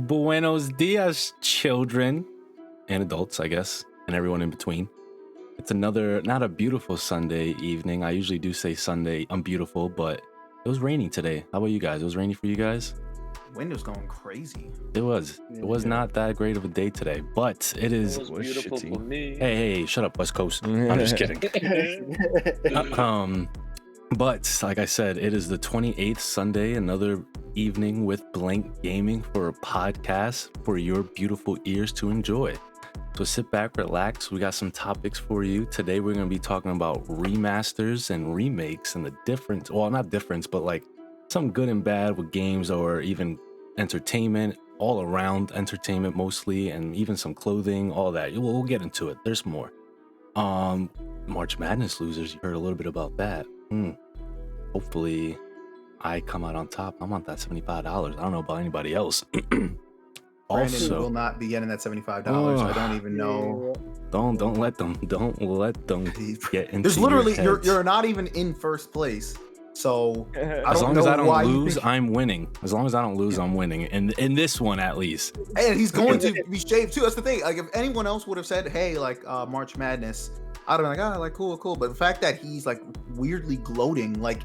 Buenos dias, children and adults, I guess, and everyone in between. It's another, not a beautiful Sunday evening. I usually do say Sunday, I'm beautiful, but it was raining today. How about you guys? It was rainy for you guys? Wind was going crazy. It was. It was not that great of a day today, but it is. It was beautiful for me. Hey, shut up, West Coast. I'm just kidding. But like I said, it is the 28th Sunday, another evening with Blank Gaming for a podcast for your beautiful ears to enjoy. So sit back, relax. We got some topics for you. Today we're going to be talking about remasters and remakes and the difference, well, not difference, but like some good and bad with games or even entertainment, all around entertainment mostly, and even some clothing, all that. We'll get into it. There's more. March Madness losers, you heard a little bit about that. Hopefully I come out on top. I'm on that $75. I don't know about anybody else. Brandon will not be getting that $75. I don't even know. Don't let them get into There's literally your heads. you're not even in first place. So as long as I don't lose, I'm winning. As long as I don't lose, I'm winning. And in this one at least. And he's going to be shaved too. That's the thing. Like if anyone else would have said, hey, like March Madness, I'd have been like, like cool. But the fact that he's like weirdly gloating, like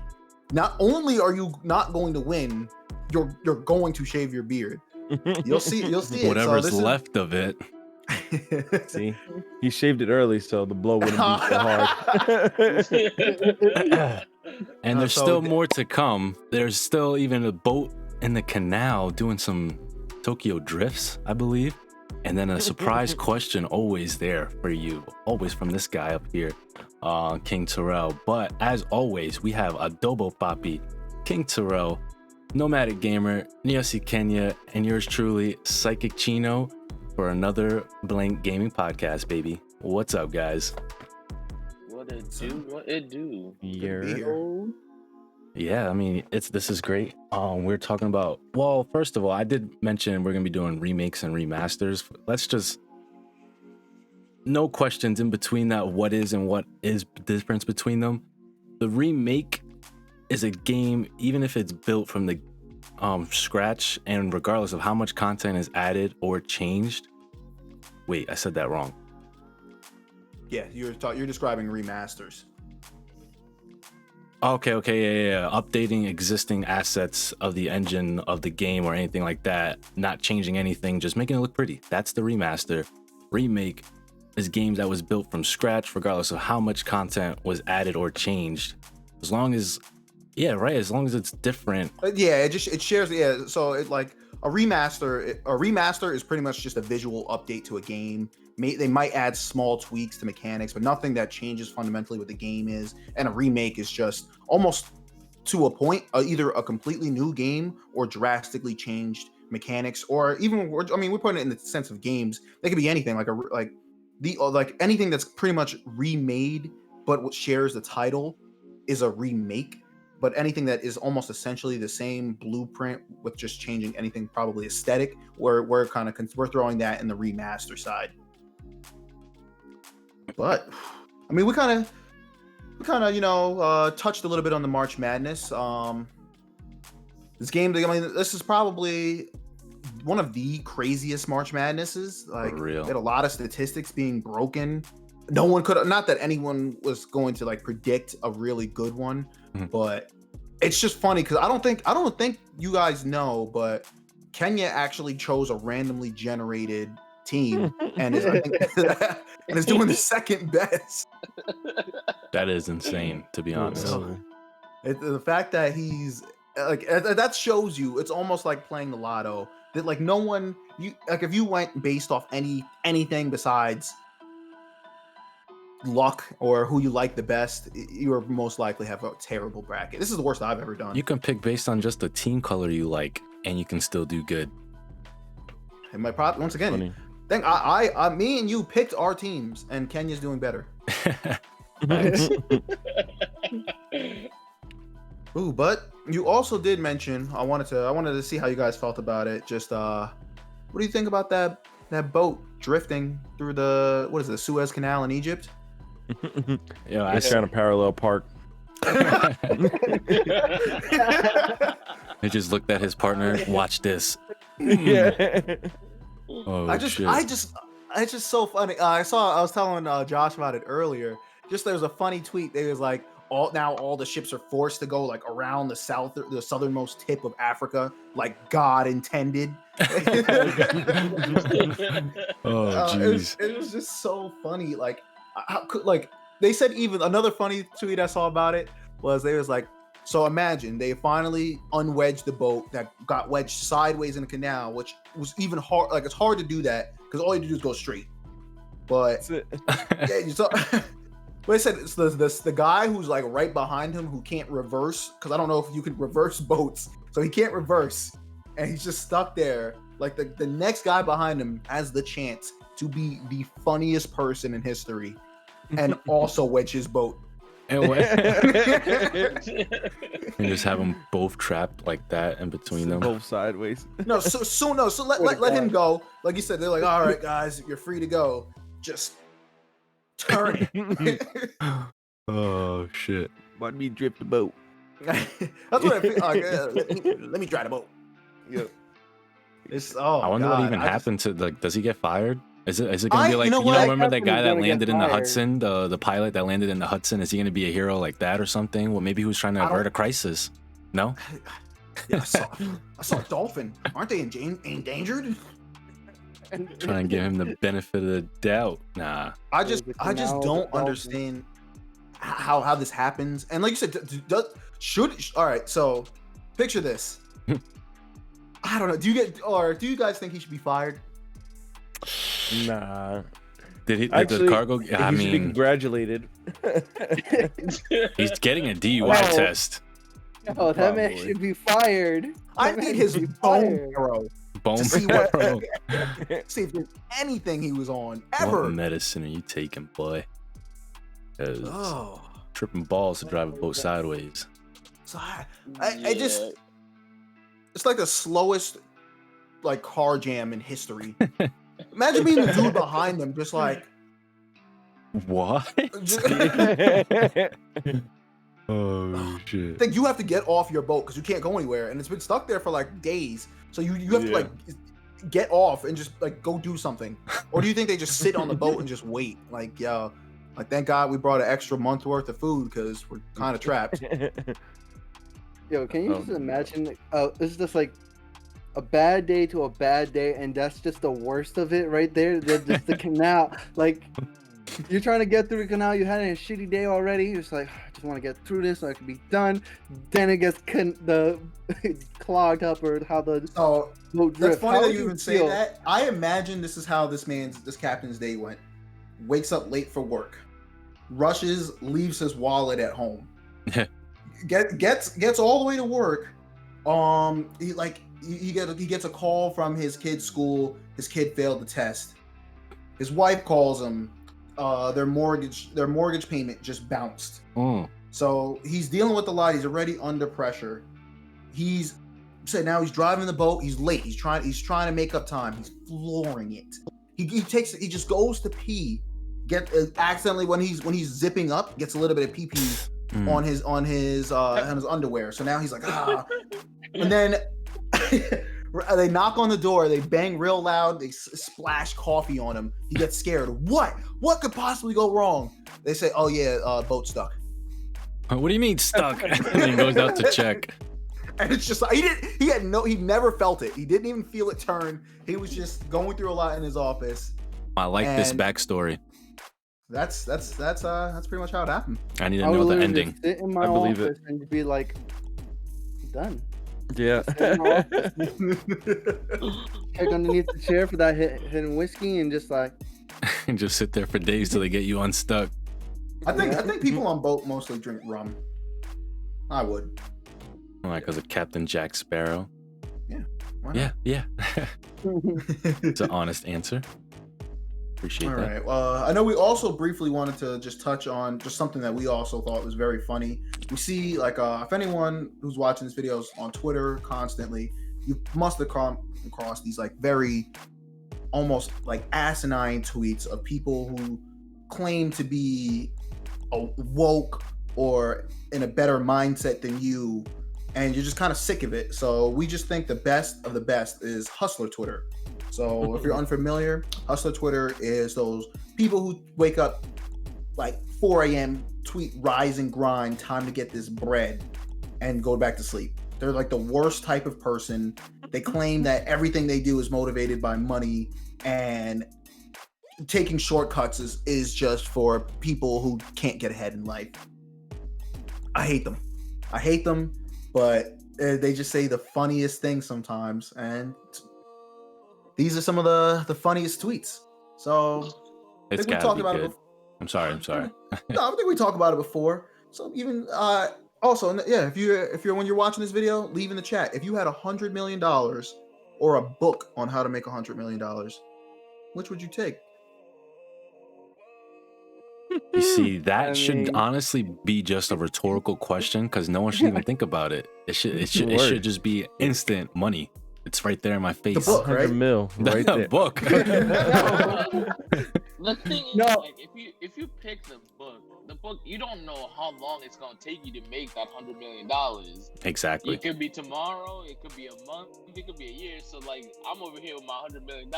not only are you not going to win, you're going to shave your beard. You'll see it. Whatever's left of it. See, he shaved it early, so the blow wouldn't be so hard. And there's still more to come. There's still even a boat in the canal doing some Tokyo drifts, I believe. And then a surprise question always there for you, always from this guy up here, King Terrell. But as always, we have Adobo Papi, King Terrell, Nomadic Gamer, Niosi Kenya, and yours truly, Psychic Chino, for another Blank Gaming podcast, baby. What's up, guys? What it do? Yeah, I mean, this is great. We're talking about, well, first of all, I did mention we're gonna be doing remakes and remasters. Let's just, no questions in between that. What is and what is the difference between them? The remake is a game, even if it's built from the scratch, and regardless of how much content is added or changed. Wait, I said that wrong. Yeah, you're describing remasters. Okay, yeah. Updating existing assets of the engine of the game or anything like that, not changing anything, just making it look pretty. That's the remaster. Remake is games that was built from scratch, regardless of how much content was added or changed. As long as, as long as it's different. It shares. So it like a remaster is pretty much just a visual update to a game. They might add small tweaks to mechanics, but nothing that changes fundamentally what the game is. And a remake is just almost to a point, either a completely new game or drastically changed mechanics, or even, we're putting it in the sense of games. They could be anything, like anything that's pretty much remade, but what shares the title is a remake. But anything that is almost essentially the same blueprint with just changing anything, probably aesthetic, we're throwing that in the remaster side. But I mean, we kind of touched a little bit on the March Madness. This game, this is probably one of the craziest March Madnesses. Like, for real. We had a lot of statistics being broken. No one could, not that anyone was going to like predict a really good one, but it's just funny because I don't think you guys know, but Kenya actually chose a randomly generated team and is doing the second best. That is insane, to be honest. The fact that he's like, that shows you it's almost like playing the lotto. That like no one, if you went based off anything besides luck or who you like the best, you are most likely have a terrible bracket. This is the worst I've ever done. You can pick based on just the team color you like, and you can still do good. And my problem, once again, Funny. me and you picked our teams, and Kenya's doing better. Ooh, but you also did mention, I wanted to see how you guys felt about it. Just what do you think about that boat drifting through the Suez Canal in Egypt? Yeah, I trying to parallel park. He just looked at his partner. Watch this. Yeah. Oh, I just it's just so funny. I was telling Josh about it earlier. Just there was a funny tweet. There was like all the ships are forced to go like around the southernmost tip of Africa, like God intended. Oh, jeez. It was just so funny. Like, how could like they said even another funny tweet I saw about it was they was like, so imagine they finally unwedged the boat that got wedged sideways in the canal, which was even hard. Like it's hard to do that because all you do is go straight. But That's it. yeah, you saw. But they said it's the guy who's like right behind him who can't reverse because I don't know if you can reverse boats, so he can't reverse, and he's just stuck there. Like the next guy behind him has the chance to be the funniest person in history, and also wedge his boat. And just have them both trapped like that in between them. Both sideways. No, so let him go. Like you said, they're like, all right, guys, you're free to go. Just turn it. Oh shit. Let me drip the boat. That's what I feel like. Let me drive the boat. Yeah. It's I wonder God, what even happened to like. Does he get fired? Is it gonna be like you know you what? know remember that Captain's guy that gonna get landed in the fired. Hudson, the pilot that landed in the Hudson? Is he gonna be a hero like that or something? Well, maybe he was trying to I don't- avert a crisis. No. Yeah, I saw a dolphin. Aren't they endangered? Trying to give him the benefit of the doubt. Nah. I just the don't dolphin. understand how this happens. And like you said, all right. So picture this. I don't know. Do you guys think he should be fired? Nah. Did he? Actually, the cargo? I he should be mean, congratulated. he's getting a DUI Wow. test. Oh, that man Probably. should be fired. I That man need his should be bone fired. marrow Bone to see what marrow. see if there's anything he was on What ever. medicine are you taking, boy? 'Cause Oh, tripping balls to drive a boat sideways. so I just it's like the slowest like car jam in history. Imagine being the dude behind them, just like What? Oh shit. think you have to get off your boat because you can't go anywhere, and it's been stuck there for like days. So you have to Yeah. like get off and just like go do something, or do you think they just sit on the boat and just wait? Like, yo, like thank God we brought an extra month worth of food because we're kind of trapped. Yo, can you Oh, just no. imagine? It's just like a bad day to a bad day, and that's just the worst of it right there. Just the canal. Like, you're trying to get through the canal. You had a shitty day already. It's like, I just want to get through this so I can be done. Then it gets clogged up, or how the So boat that's drifts. funny How that would you you even say feel? that. I imagine this is how this captain's day went. Wakes up late for work, rushes, leaves his wallet at home. Gets all the way to work. He gets a call from his kid's school. His kid failed the test. His wife calls him. Their mortgage payment just bounced. So he's dealing with a lot. He's already under pressure. Now he's driving the boat. He's late. He's trying to make up time. He's flooring it. He just goes to pee. Accidentally when he's zipping up, gets a little bit of pee pee on his underwear. So now he's like, and then they knock on the door. They bang real loud. They splash coffee on him. He gets scared. What could possibly go wrong? They say, oh yeah, boat stuck. What do you mean stuck? And he goes out to check. And it's just like he never felt it. He didn't even feel it turn. He was just going through a lot in his office. I like this And- backstory. That's pretty much how it happened. I need to I would know the literally ending. just sit in my I believe it. office and be like, done. Yeah. Sit in my office, check underneath the chair for that hidden whiskey, and just like, And just sit there for days till they get you unstuck. I think people on boat mostly drink rum. I would. Like, because of Captain Jack Sparrow. Why not? Yeah. It's an honest answer. Appreciate All that. right. Well, I know we also briefly wanted to just touch on just something that we also thought was very funny. We see, like, if anyone who's watching this videos on Twitter constantly, you must have come across these like very almost like asinine tweets of people who claim to be woke or in a better mindset than you, and you're just kind of sick of it. So we just think the best of the best is Hustler Twitter. So if you're unfamiliar, Hustler Twitter is those people who wake up like 4 a.m., tweet, rise and grind, time to get this bread, and go back to sleep. They're like the worst type of person. They claim that everything they do is motivated by money, and taking shortcuts is just for people who can't get ahead in life. I hate them, but they just say the funniest things sometimes, and these are some of the funniest tweets. So It's we gotta talked be about good. it. I'm sorry. No, I think we talked about it before. So even also, yeah, if you're when you're watching this video, leave in the chat if you had $100 million or a book on how to make $100 million, which would you take? You see, that I should mean- honestly be just a rhetorical question because no one should even think about it. It should Word. just be instant money. It's right there in my face. book, 100 right? mil right The there. book. The thing is, No. like, if you pick the book, you don't know how long it's gonna take you to make that $100 million. Exactly. It could be tomorrow, it could be a month, it could be a year. So like, I'm over here with my $100 million.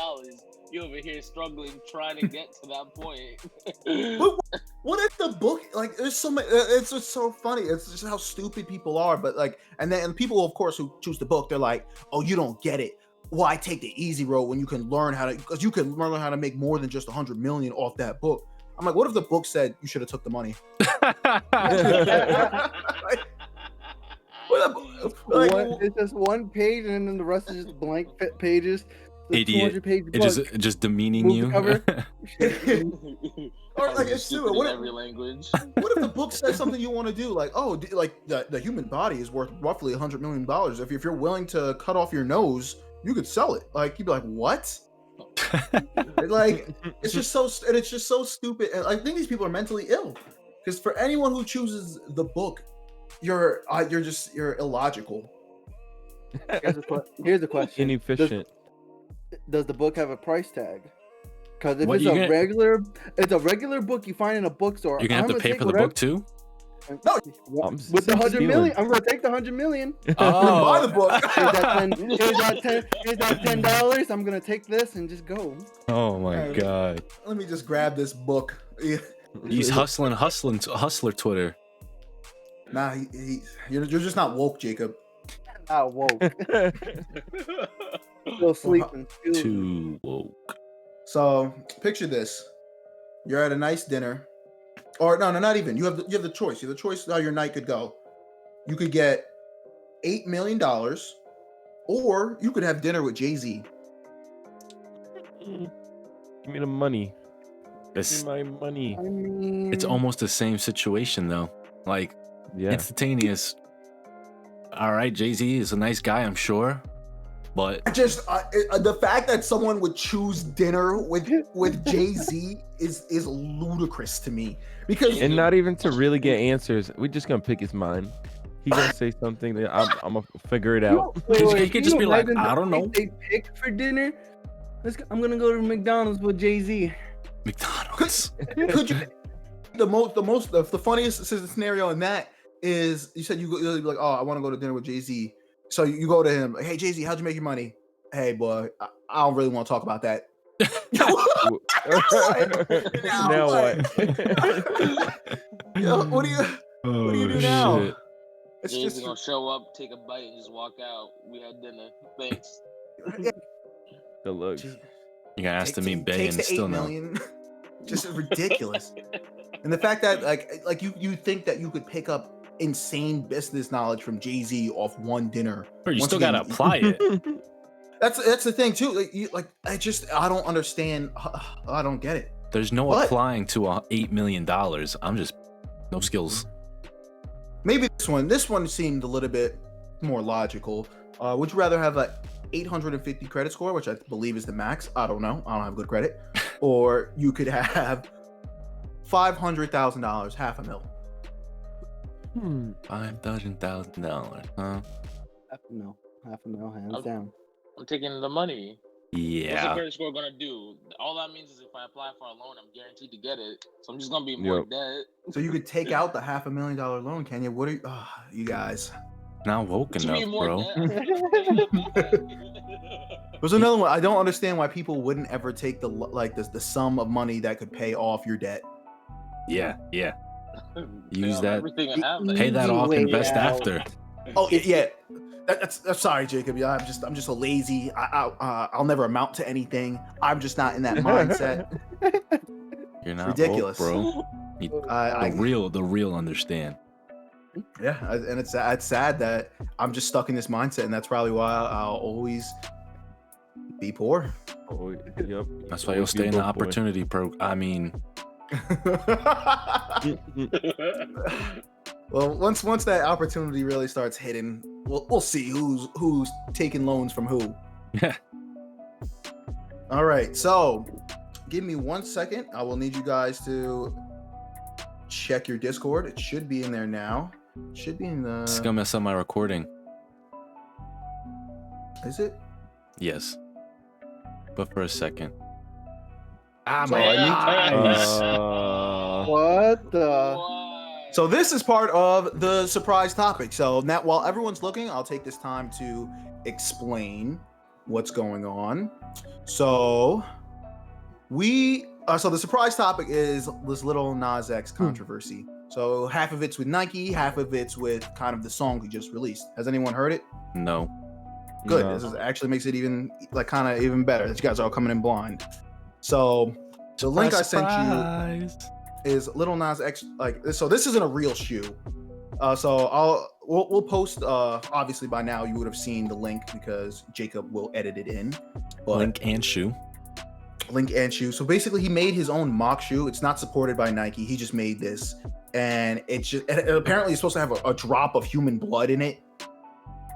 You over here struggling trying to get to that point. What if the book, like, there's so many, it's just so funny. It's just how stupid people are. But like, and then people, of course, who choose the book, they're like, oh, you don't get it. Why take the easy road when you can learn how to, because you can learn how to make more than just 100 million off that book. I'm like, what if the book said you should have took the money? It's just one page, and then the rest is just blank pages. The Idiot. 200-page It just demeaning Move the you. cover. Or like, it's stupid. What in if, every language. what if the book says something you want to do? Like, oh, like the human body is worth roughly $100 million. If you're willing to cut off your nose, you could sell it. Like, you'd be like, what? Like, it's just so stupid. And I think these people are mentally ill, because for anyone who chooses the book, you're illogical. Here's the question: Inefficient. Does the book have a price tag? Because if What, it's you're a regular book you find in a bookstore, You're gonna have to pay for the book too. No, with the 100 million, I'm gonna take the 100 million. Oh. buy the book. Here's that $10. I'm gonna take this and just go. Oh my Alright. god. Let me just grab this book. Yeah. He's hustler Twitter. Nah, you're just not woke, Jacob. Ah, woke. Still sleeping. Too woke. So picture this: you're at a nice dinner, or no, not even. You have the choice. You have the choice how your night could go. You could get $8 million, or you could have dinner with Jay-Z. Give me the money. Give It's me my money. I mean, it's almost the same situation though. Like Yeah. instantaneous. All right, Jay-Z is a nice guy, I'm sure, but The fact that someone would choose dinner with Jay-Z is ludicrous to me, because And not even to really get answers. We're just gonna pick his mind. He gonna say something that I'm gonna figure it out. He could just be like, imagine I don't know. They pick for dinner. I'm gonna go to McDonald's with Jay-Z. McDonald's. could you the funniest scenario in that is, you said you'll be like, oh, I want to go to dinner with Jay-Z. So you go to him, hey Jay-Z, how'd you make your money? Hey boy, I don't really want to talk about that. Now what? Yo, what do you do now? Shit. It's Jay's just gonna show up, take a bite, and just walk out. We had dinner. Thanks. The looks. You're gonna ask to meet Bay takes and the still 8 no. million. Just ridiculous. And the fact that like you think that you could pick up insane business knowledge from Jay-Z off one dinner. Bro, you Once still again, gotta apply it. That's the thing too. I don't understand. I don't get it. There's no What? applying to $8 million. I'm just no skills. Maybe this one seemed a little bit more logical. Would you rather have a 850 credit score, which I believe is the max? I don't know. I don't have good credit. Or you could have $500,000, $500,000. $5,000, huh? Half a mil, hands down. I'm taking the money. What's the Yeah. credit score gonna do? All that means is if I apply for a loan, I'm guaranteed to get it. So I'm just gonna be more Yep. debt. So you could take out the $500,000 loan, can you? What are you guys? Not woke What you mean enough, more bro. death? There's another one. I don't understand why people wouldn't ever take the sum of money that could pay off your debt. Yeah. Pay Use off that. everything and The have that. Pay that easy off. way Invest out. after. Oh If- yeah. I'm sorry, Jacob. Yeah, I'm just so lazy. I'll never amount to anything. I'm just not in that mindset. You're not ridiculous. woke, bro. The real understand. Yeah, and it's sad that I'm just stuck in this mindset, and that's probably why I'll always be poor. Oh, yep. That's why you'll stay in the opportunity Well, once that opportunity really starts hitting, we'll see who's taking loans from who. Yeah. All right, so give me 1 second. I will need you guys to check your Discord. It should be in there now. It should be in the. It's gonna mess up my recording. Is it? Yes. But for a second. So I need- What the? Why? So this is part of the surprise topic. So now, while everyone's looking, I'll take this time to explain what's going on. So so the surprise topic is this Lil Nas X controversy. So half of it's with Nike, half of it's with kind of the song he just released. Has anyone heard it? No. Good. No. This actually makes it even even better that you guys are all coming in blind. So the link I sent you is Lil Nas X. So this isn't a real shoe. So we'll post. Obviously by now you would have seen the link because Jacob will edit it in. But Link and shoe. So basically he made his own mock shoe. It's not supported by Nike. He just made this, and apparently it's supposed to have a drop of human blood in it.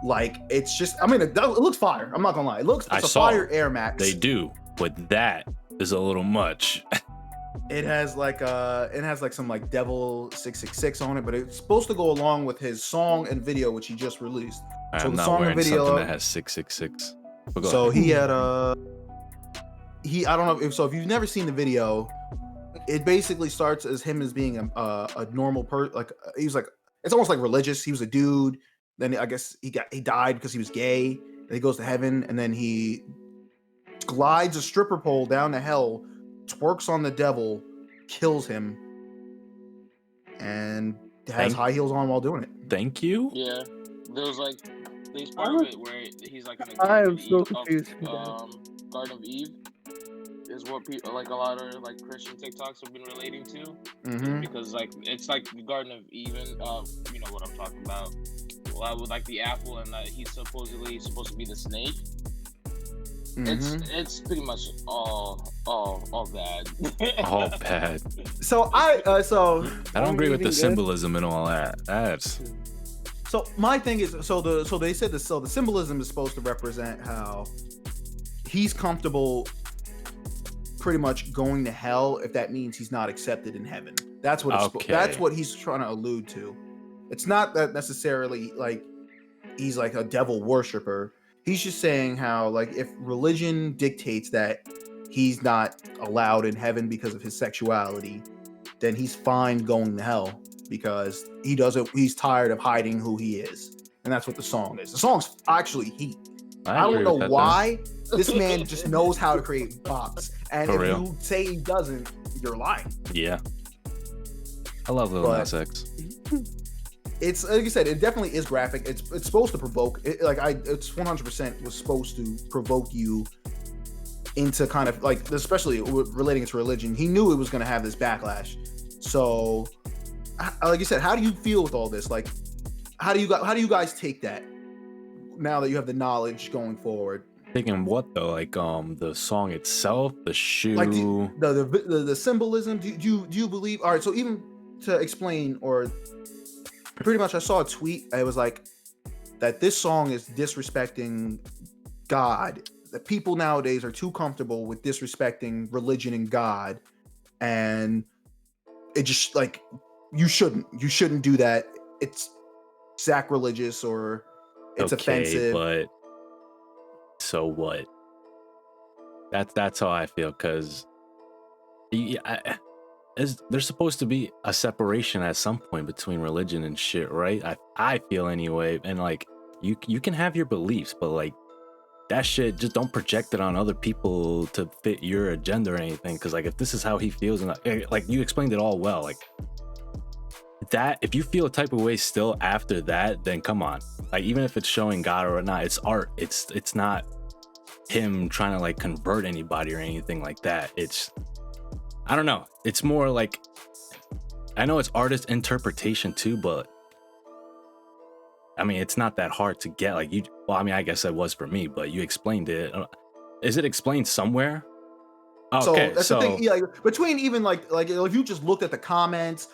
Like it's just. I mean, it looks fire. I'm not gonna lie. It's a fire Air Max. They do, but that is a little much. It has some like Devil 666 on it, but it's supposed to go along with his song and video, which he just released. So I'm the not song and wearing video. something that has 666. But go So ahead. he had I don't know if you've never seen the video, it basically starts as him as being a normal person. Like he was like, it's almost like religious. He was a dude. Then I guess he died because he was gay. Then he goes to heaven, and then he glides a stripper pole down to hell, twerks on the devil, kills him, and has high heels on while doing it. Thank you. Yeah, there's part of it where he's like in the I Garden am of so Eve- confused. Garden of Eve is what people like a lot of like Christian TikToks have been relating to because like it's like the Garden of Eden. You know what I'm talking about. Well, with like the apple and he's supposedly supposed to be the snake. It's pretty much all bad. All bad. So I don't agree with the good. symbolism and all that. That's So my thing is, they said this. So the symbolism is supposed to represent how he's comfortable, pretty much going to hell if that means he's not accepted in heaven. That's what that's what he's trying to allude to. It's not that necessarily like he's like a devil worshiper. He's just saying how like if religion dictates that he's not allowed in heaven because of his sexuality, then he's fine going to hell because he's tired of hiding who he is. And that's what the song is. The song's actually heat. I don't know why. This man just knows how to create bops. And if you say he doesn't, you're lying. Yeah. I love Lil Nas X. It's like you said, it definitely is graphic. It's supposed to provoke. It's 100% was supposed to provoke you into kind of like, especially relating it to religion. He knew it was going to have this backlash. So, like you said, how do you feel with all this? Like, how do you guys take that now that you have the knowledge going forward? Thinking what though? Like the song itself, the shoe, like the symbolism. Do you believe? All right, so even to explain, or pretty much, I saw a tweet. It was like that this song is disrespecting God. That people nowadays are too comfortable with disrespecting religion and God, and it just like you shouldn't do that. It's sacrilegious or it's offensive. But so what? That's how I feel, because there's supposed to be a separation at some point between religion and shit, right? I feel anyway, and like you can have your beliefs, but like that shit, just don't project it on other people to fit your agenda or anything. Because like if this is how he feels, and like you explained it all well, like that if you feel a type of way still after that, then come on. Like even if it's showing God or not, it's art. It's not him trying to like convert anybody or anything like that. It's, I don't know, it's more like, I know it's artist interpretation too, but I mean it's not that hard to get. Like well, I mean I guess that was for me, but you explained it. Is it explained somewhere? Okay, so that's the thing. Yeah, like, between even like if you just looked at the comments,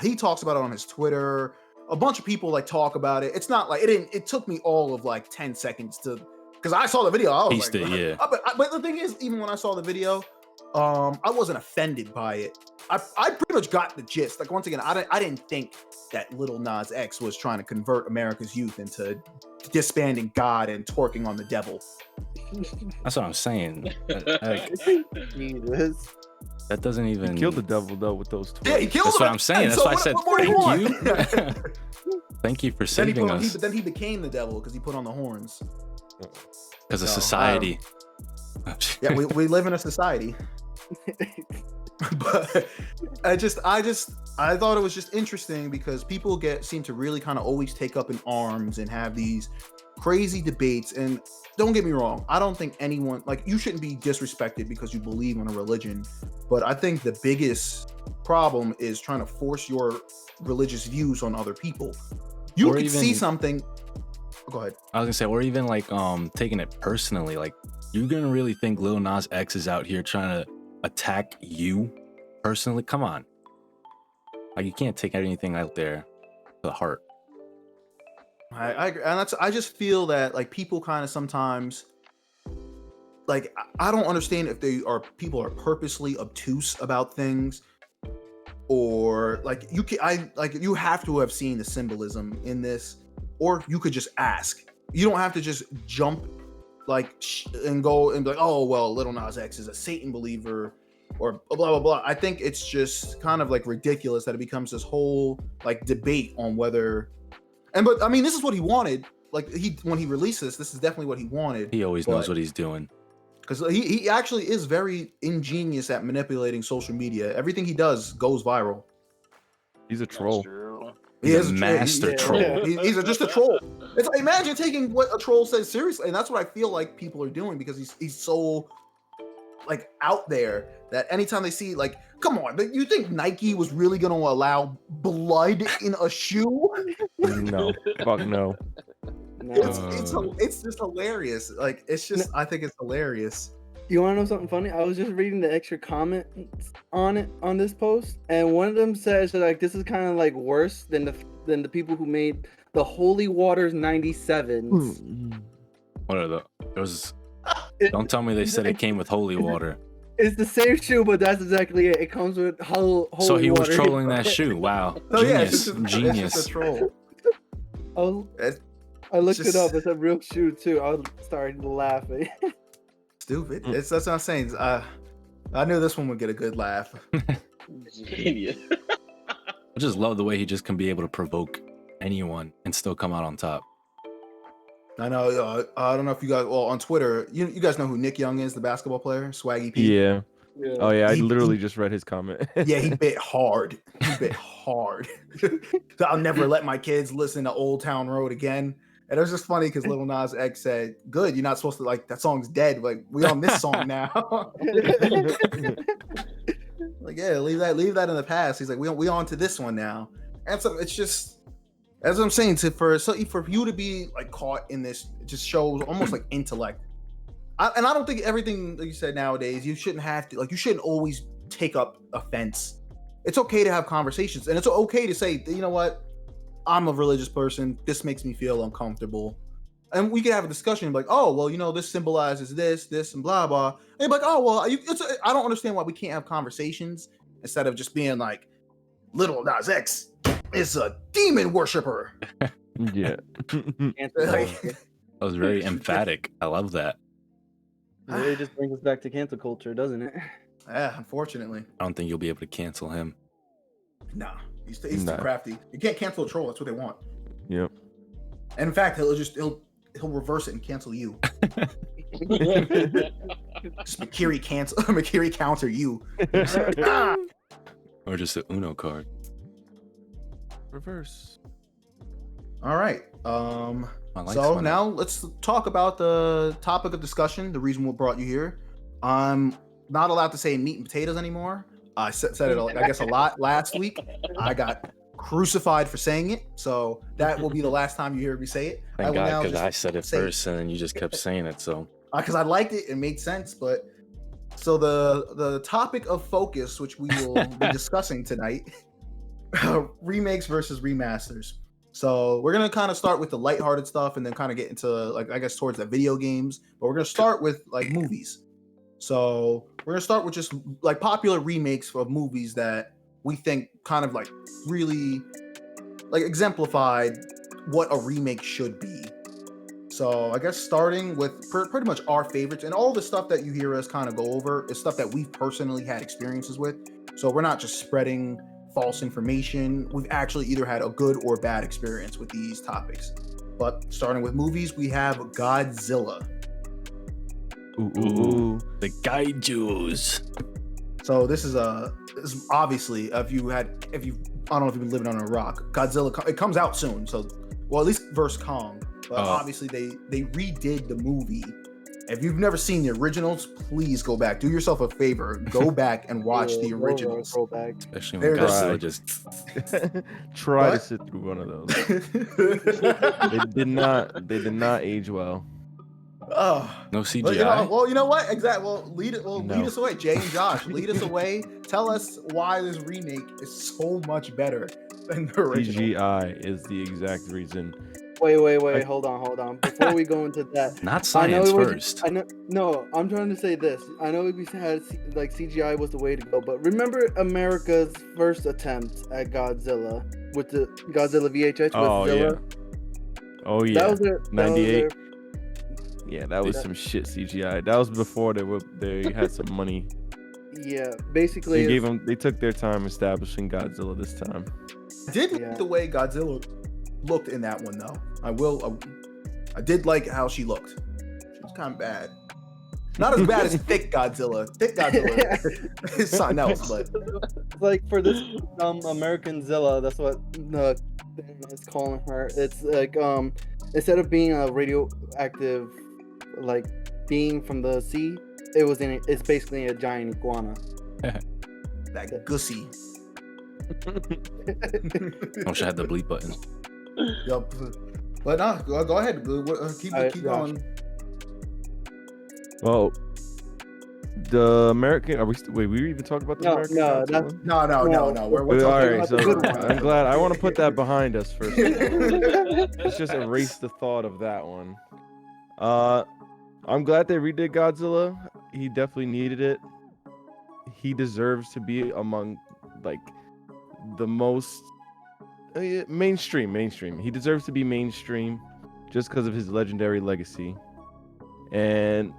he talks about it on his Twitter. A bunch of people like talk about it. It's not like it took me all of like 10 seconds to, because I saw the video. I was like, yeah. But the thing is, even when I saw the video, I wasn't offended by it. I pretty much got the gist. Like once again, I didn't think that Lil Nas X was trying to convert America's youth into disbanding God and twerking on the devil. That's what I'm saying. Jesus. That doesn't even He killed the devil though with those twerks. Yeah, he killed That's him. what I'm saying. That's So why I said what do you thank you. want? Thank you for Then saving us. but then he became the devil because he put on the horns. Because of No, society. Yeah, we live in a society. But I thought it was just interesting because people seem to really kind of always take up in arms and have these crazy debates. And don't get me wrong, I don't think anyone, like, you shouldn't be disrespected because you believe in a religion. But I think the biggest problem is trying to force your religious views on other people. You Or could see even- something. Go ahead. I was gonna say, or even like taking it personally, like you're gonna really think Lil Nas X is out here trying to attack you personally? Come on. Like you can't take anything out there to the heart. I agree. And I just feel that like people kind of sometimes, like, I don't understand if people are purposely obtuse about things, or like you have to have seen the symbolism in this, or you could just ask. You don't have to just jump and go and be like, oh well, Lil Nas X is a Satan believer or blah blah blah. I think it's just kind of like ridiculous that it becomes this whole like debate on whether. But I mean, this is what he wanted. Like when he released this is definitely what he wanted. He always knows what he's doing. Because he actually is very ingenious at manipulating social media. Everything he does goes viral. He's a troll. He's a master troll. He's just a troll. It's like, imagine taking what a troll says seriously, and that's what I feel like people are doing because he's so like out there that anytime they see, like, come on, you think Nike was really going to allow blood in a shoe? No, fuck no. It's just hilarious. Like, it's just, I think it's hilarious. You want to know something funny? I was just reading the extra comments on this post, and one of them says that like this is kind of like worse than the people who made the Holy Waters 97s. What are those? Don't tell me they said it came with holy water. It's the same shoe, but that's exactly it. It comes with holy So he was water. trolling that shoe. Wow. Oh, yeah, Genius. Genius. It's just a troll. I looked it up. It's a real shoe too. I started laughing. Stupid. That's what I'm saying. I knew this one would get a good laugh. Genius. I just love the way he just can be able to provoke anyone and still come out on top. I know. I don't know if you guys, well, on Twitter, you guys know who Nick Young is, the basketball player, Swaggy P. Yeah. Oh yeah, I He- literally just read his comment. Yeah, he bit hard. He bit hard. I'll never let my kids listen to Old Town Road again. And it was just funny because Lil Nas X said, "Good, you're not supposed to like that song's dead. Like we on this song now." Like, yeah, leave that in the past. He's like, we on to this one now. And so it's just, as I'm saying, for you to be like caught in this, it just shows almost like intellect. And I don't think everything that you said nowadays, you shouldn't have to, like, you shouldn't always take up offense. It's okay to have conversations, and it's okay to say, you know what, I'm a religious person. This makes me feel uncomfortable. And we could have a discussion like, oh, well, you know, this symbolizes this, and blah, blah. And you're like, oh, well, I don't understand why we can't have conversations instead of just being like, Lil Nas X is a demon worshiper. Yeah. Like, That was very emphatic. I love that. It just brings us back to cancel culture, doesn't it? Yeah, unfortunately. I don't think you'll be able to cancel him. Nah, he's too Nah. crafty. You can't cancel a troll. That's what they want. Yep. And in fact, he'll reverse it and cancel you. Just Makiri cancel. Makiri counter you. Ah! Or just a Uno card. Reverse. All right. My lights So went now out. let's talk about the topic of discussion. The reason we brought you here. I'm not allowed to say meat and potatoes anymore. I said it, I guess, a lot last week. I got crucified for saying it, so that will be the last time you hear me say it. I Thank will God, now because just I said it say first and then you just kept saying it. So because I liked it, it made sense. But so the topic of focus, which we will be discussing tonight, remakes versus remasters. So we're gonna kind of start with the lighthearted stuff, and then kind of get into, like, I guess, towards the video games. But we're gonna start with like movies. So we're gonna start with just like popular remakes of movies that we think kind of like really like exemplified what a remake should be. So I guess starting with pretty much our favorites, and all the stuff that you hear us kind of go over is stuff that we've personally had experiences with. So we're not just spreading false information. We've actually either had a good or bad experience with these topics. But starting with movies, we have Godzilla. Ooh. the Gaijus. So this is obviously, if you I don't know if you've been living on a rock, Godzilla, it comes out soon. So, well, at least versus Kong. But obviously they redid the movie. If you've never seen the originals, please go back. Do yourself a favor. Go back and watch the originals. Especially when They're Godzilla just- just Try to What? sit through one of those. They did not age well. Oh. no Well, CGI. you know what? Exactly. Well, lead No. us away, Jay and Josh. Lead us away. Tell us why this remake is so much better than the original. CGI is the exact reason. Wait, hold on. Before we go into that, Not science first. No, I'm trying to say this. I know we had like CGI was the way to go, but remember America's first attempt at Godzilla with the Godzilla VHS with Oh Zilla? yeah. Oh yeah. That was their 98. Yeah, that was some shit CGI. That was before they had some money. Yeah, basically They took their time establishing Godzilla this time. I did like the way Godzilla looked in that one, though. I did like how she looked. She was kind of bad. Not as bad as Thick Godzilla. Thick Godzilla is something else, but like for this American Zilla, that's what the thing is calling her. It's like instead of being a radioactive like being from the sea, it's basically a giant iguana. that gussy. I wish I had the bleep button. Yep. But no, go ahead. Keep going. Well, the American. Wait, we even talk about the American? No. We're All talking right, about so the good one. I'm glad. I want to put that behind us first. Let's just erase the thought of that one. I'm glad they redid Godzilla. He definitely needed it. He deserves to be among like the most mainstream. He deserves to be mainstream just because of his legendary legacy. And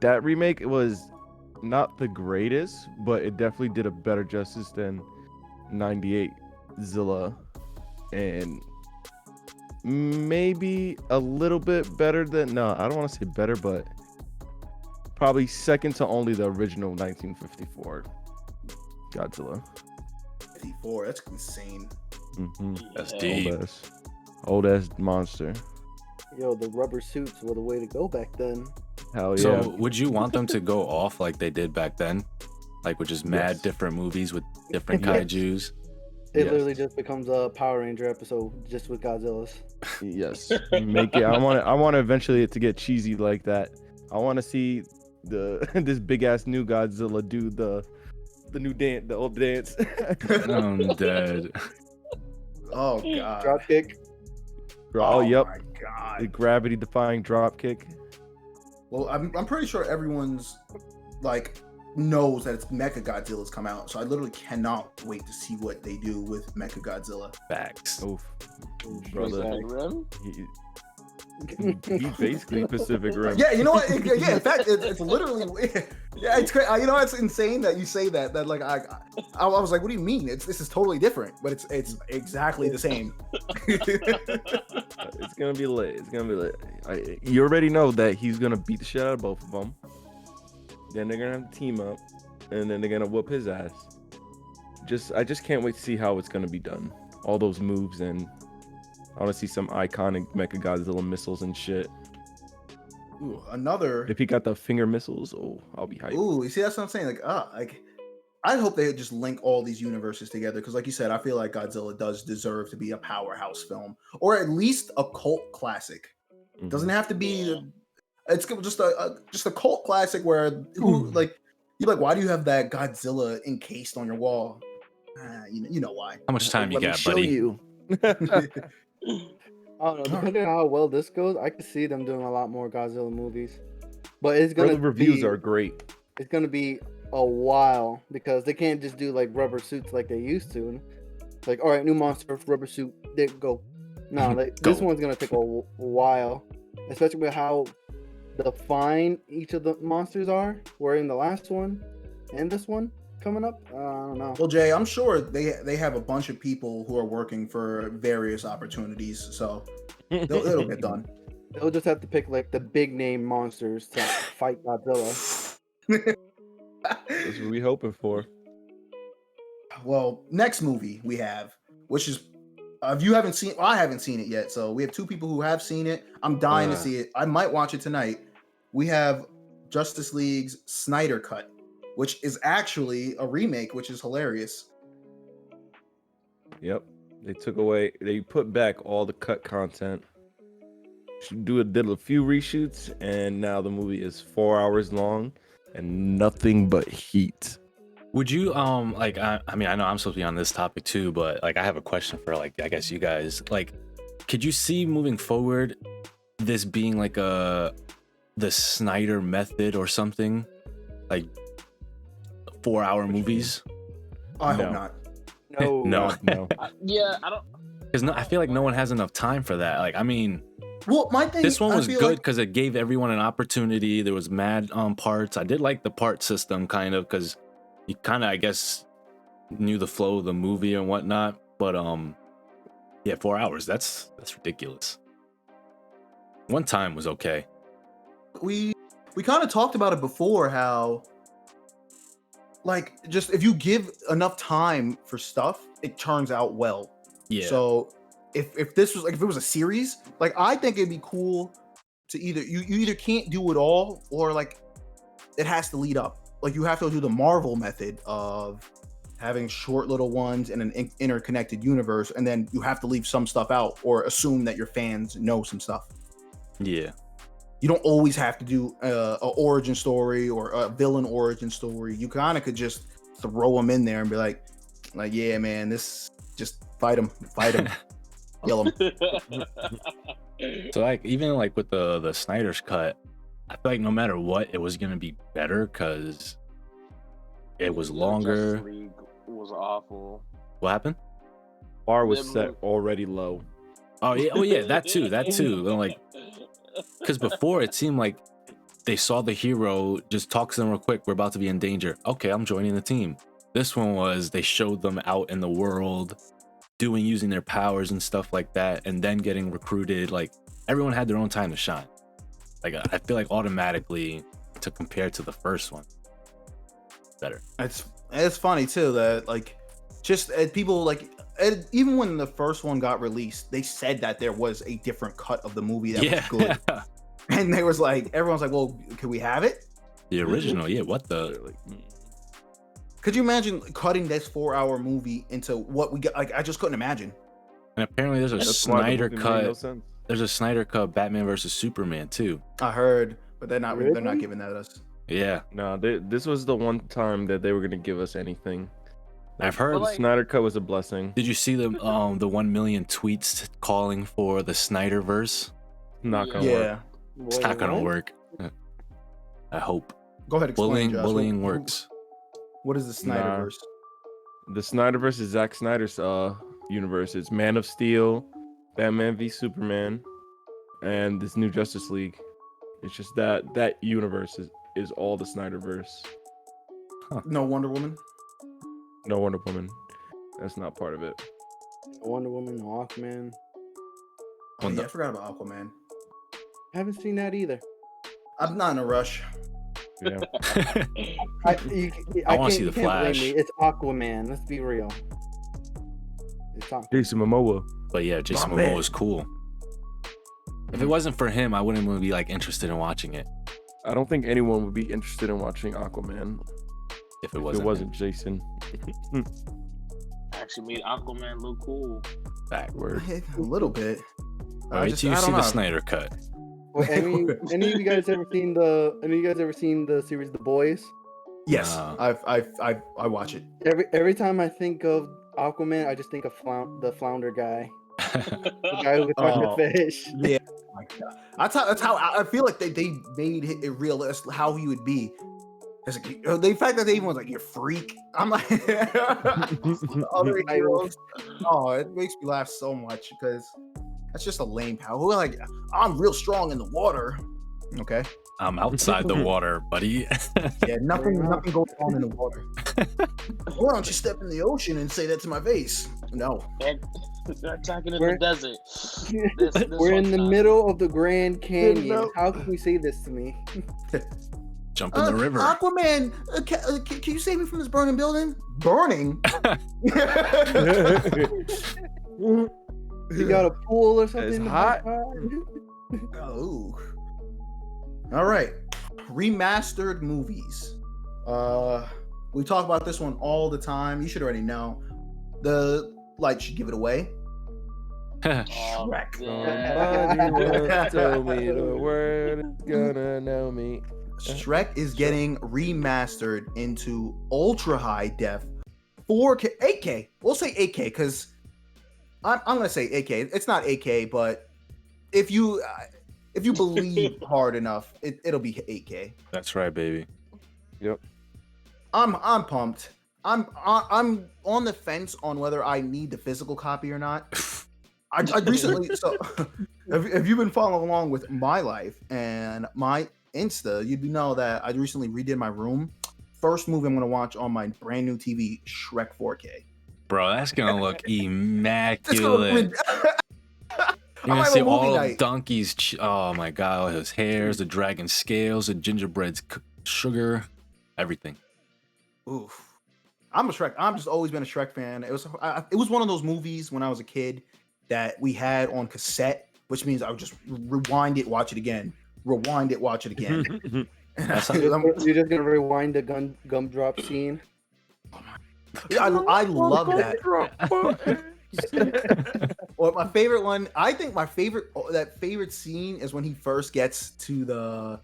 that remake was not the greatest, but it definitely did a better justice than 98 Zilla, and maybe a little bit better than, no, I don't want to say better, but probably second to only the original 1954 Godzilla. 54, that's insane. That's deep. Old ass monster. Yo, the rubber suits were the way to go back then. Hell yeah. So would you want them to go off like they did back then? Like with just mad Yes. different movies with different Yes. kaijus? It Yes. literally just becomes a Power Ranger episode just with Godzilla's. Yes, make it. I want eventually it to get cheesy like that. I want to see this big ass new Godzilla do the new dance, the old dance. I'm dead. Oh god. Dropkick. Oh, yep, my the god. gravity defying drop kick. Well, I'm pretty sure everyone's like knows that it's Mecha Godzilla's come out, so I literally cannot wait to see what they do with Mecha Godzilla. Facts. Oof, Oof, brother. big Rim? He's basically Pacific Rim. Yeah, you know what? Yeah, in fact, it's literally. Yeah, it's crazy. You know, it's insane that you say that. That like I was like, what do you mean? This is totally different, but it's exactly the same. It's gonna be lit. It's gonna be lit. You already know that he's gonna beat the shit out of both of them. Then they're gonna have to team up, and then they're gonna whoop his ass. I just can't wait to see how it's gonna be done. All those moves, and I want to see some iconic Mechagodzilla missiles and shit. Ooh, another. If he got the finger missiles, I'll be hyped. Ooh, you see, that's what I'm saying. Like I hope they just link all these universes together because, like you said, I feel like Godzilla does deserve to be a powerhouse film, or at least a cult classic. Mhm. Doesn't have to be. It's just a cult classic where like you're like, why do you have that Godzilla encased on your wall? You know why. How much time you Let me got, show buddy? you. I don't know. Depending on how well this goes, I could see them doing a lot more Godzilla movies. But it's Bro, gonna the reviews be, are great. It's gonna be a while because they can't just do like rubber suits like they used to. Like, all right, new monster, rubber suit, there go. No, like this Go. one's gonna take a while, especially with how defined each of the monsters are. Where in the last one and this one coming up, I don't know. Well, Jay, I'm sure they have a bunch of people who are working for various opportunities, so it'll get done. They'll just have to pick like the big name monsters to fight Godzilla. That's what we hoping for. Well, next movie we have, which is if you haven't seen, well, I haven't seen it yet, so we have two people who have seen it. I'm dying to see it. I might watch it tonight. We have Justice League's Snyder Cut, which is actually a remake, which is hilarious. Yep. They put back all the cut content. Did a few reshoots, and now the movie is 4 hours long and nothing but heat. Would you like I mean I know I'm supposed to be on this topic too, but like I have a question for like I guess you guys. Like, could you see moving forward this being like the Snyder method or something? Like 4-hour movies? I No. hope not. No, No. Yeah, I don't. Because I feel like no one has enough time for that. Like, I mean, Well, my thing. this one I was feel good like- because it gave everyone an opportunity. There was mad parts. I did like the part system kind of because you kind of, I guess, knew the flow of the movie and whatnot. But yeah, 4 hours. That's ridiculous. One time was okay. we kind of talked about it before, how like just if you give enough time for stuff, it turns out well. Yeah. So if this was like if it was a series, like I think it'd be cool to either you either can't do it all or like it has to lead up. Like you have to do the Marvel method of having short little ones in an interconnected universe, and then you have to leave some stuff out or assume that your fans know some stuff. Yeah. You don't always have to do a origin story or a villain origin story. You kind of could just throw them in there and be like, yeah, man, this just fight him, kill him. So like even like with the Snyder's cut, I feel like no matter what, it was gonna be better because it was longer. Justice League was awful. What happened? Bar was set already low. Oh yeah, that too. Like, because before it seemed like they saw the hero, just talk to them real quick. We're about to be in danger. Okay, I'm joining the team. This one was they showed them out in the world, using their powers and stuff like that, and then getting recruited. Like everyone had their own time to shine. Like I feel like automatically to compare to the first one, better. It's funny too that like just people like even when the first one got released, they said that there was a different cut of the movie that was good, and they was like everyone's like, well, can we have it? The original, yeah. What the? Like, Could you imagine cutting this 4-hour movie into what we got? Like I just couldn't imagine. And apparently there's a that's why the Snyder movie made cut. no sense. There's a Snyder cut Batman versus Superman too. I heard, but they're not Really? giving that to us. Yeah, No, this was the one time that they were gonna give us anything. I've heard. But, The like- Snyder Cut was a blessing. Did you see the 1 million tweets calling for the Snyderverse? Not gonna Yeah. work. It's not gonna work. I hope. Go ahead. Explain, Josh. Bullying works. What is the Nah. Snyderverse? The Snyderverse is Zack Snyder's universe. It's Man of Steel, Batman v Superman, and this new Justice League. It's just that universe is all the Snyderverse. No Wonder Woman. No Wonder Woman. That's not part of it. Wonder Woman, Aquaman. Oh, yeah, I forgot about Aquaman. Haven't seen that either. I'm not in a rush. Yeah. I wanna see you The can't blame Flash. me. It's Aquaman. Let's be real. It's Aquaman. Jason Momoa. But yeah, Jason Oh, man. Momoa is cool. If it wasn't for him, I wouldn't even be like interested in watching it. I don't think anyone would be interested in watching Aquaman If it if wasn't, it wasn't Jason. Actually made Aquaman look cool. backward. A little bit. All right, so you see the Snyder cut. Well, any of you guys ever seen the series The Boys? Yes, No. I watch it. Every time I think of Aquaman, I just think of the flounder guy, the guy who could talk Oh. to fish. Yeah, oh my God. That's how I feel like they made it realistic how he would be. It's like, the fact that they even was like, "You freak." I'm like, the other heroes. Oh, it makes me laugh so much because that's just a lame power. Who like, I'm real strong in the water. Okay. I'm outside the water, buddy. Yeah, nothing goes on in the water. Why don't you step in the ocean and say that to my face? No. They're attacking in We're- the desert. We're in the one's not. middle of the Grand Canyon. No. How can you say this to me? Jump in the river. Aquaman, can you save me from this burning building? Burning? You got a pool or something? It's in the hot. backyard? Oh. All right. Remastered movies. We talk about this one all the time. You should already know. The light should give it away. Shrek. Somebody once told me the word is gonna know me. Shrek is getting remastered into ultra high def 4K, 8K. We'll say 8K because I'm gonna say 8K. It's not 8K, but if you believe hard enough, it'll be 8K. That's right, baby. Yep. I'm pumped. I'm on the fence on whether I need the physical copy or not. I recently, so if you've been following along with my life and my Insta, you do know that I recently redid my room. First movie I'm gonna watch on my brand new TV, Shrek 4K. Bro, that's gonna look It's immaculate. gonna- You're I gonna might see have a movie all of night. Donkey's. Oh my god, all his hairs, the dragon scales, the gingerbread's sugar, everything. Oof. I'm just always been a Shrek fan. It was one of those movies when I was a kid that we had on cassette, which means I would just rewind it, watch it again, rewind it, watch it again. That's how- You're just gonna rewind the gumdrop scene. I love that. Well, my favorite one, I think that favorite scene is when he first gets to the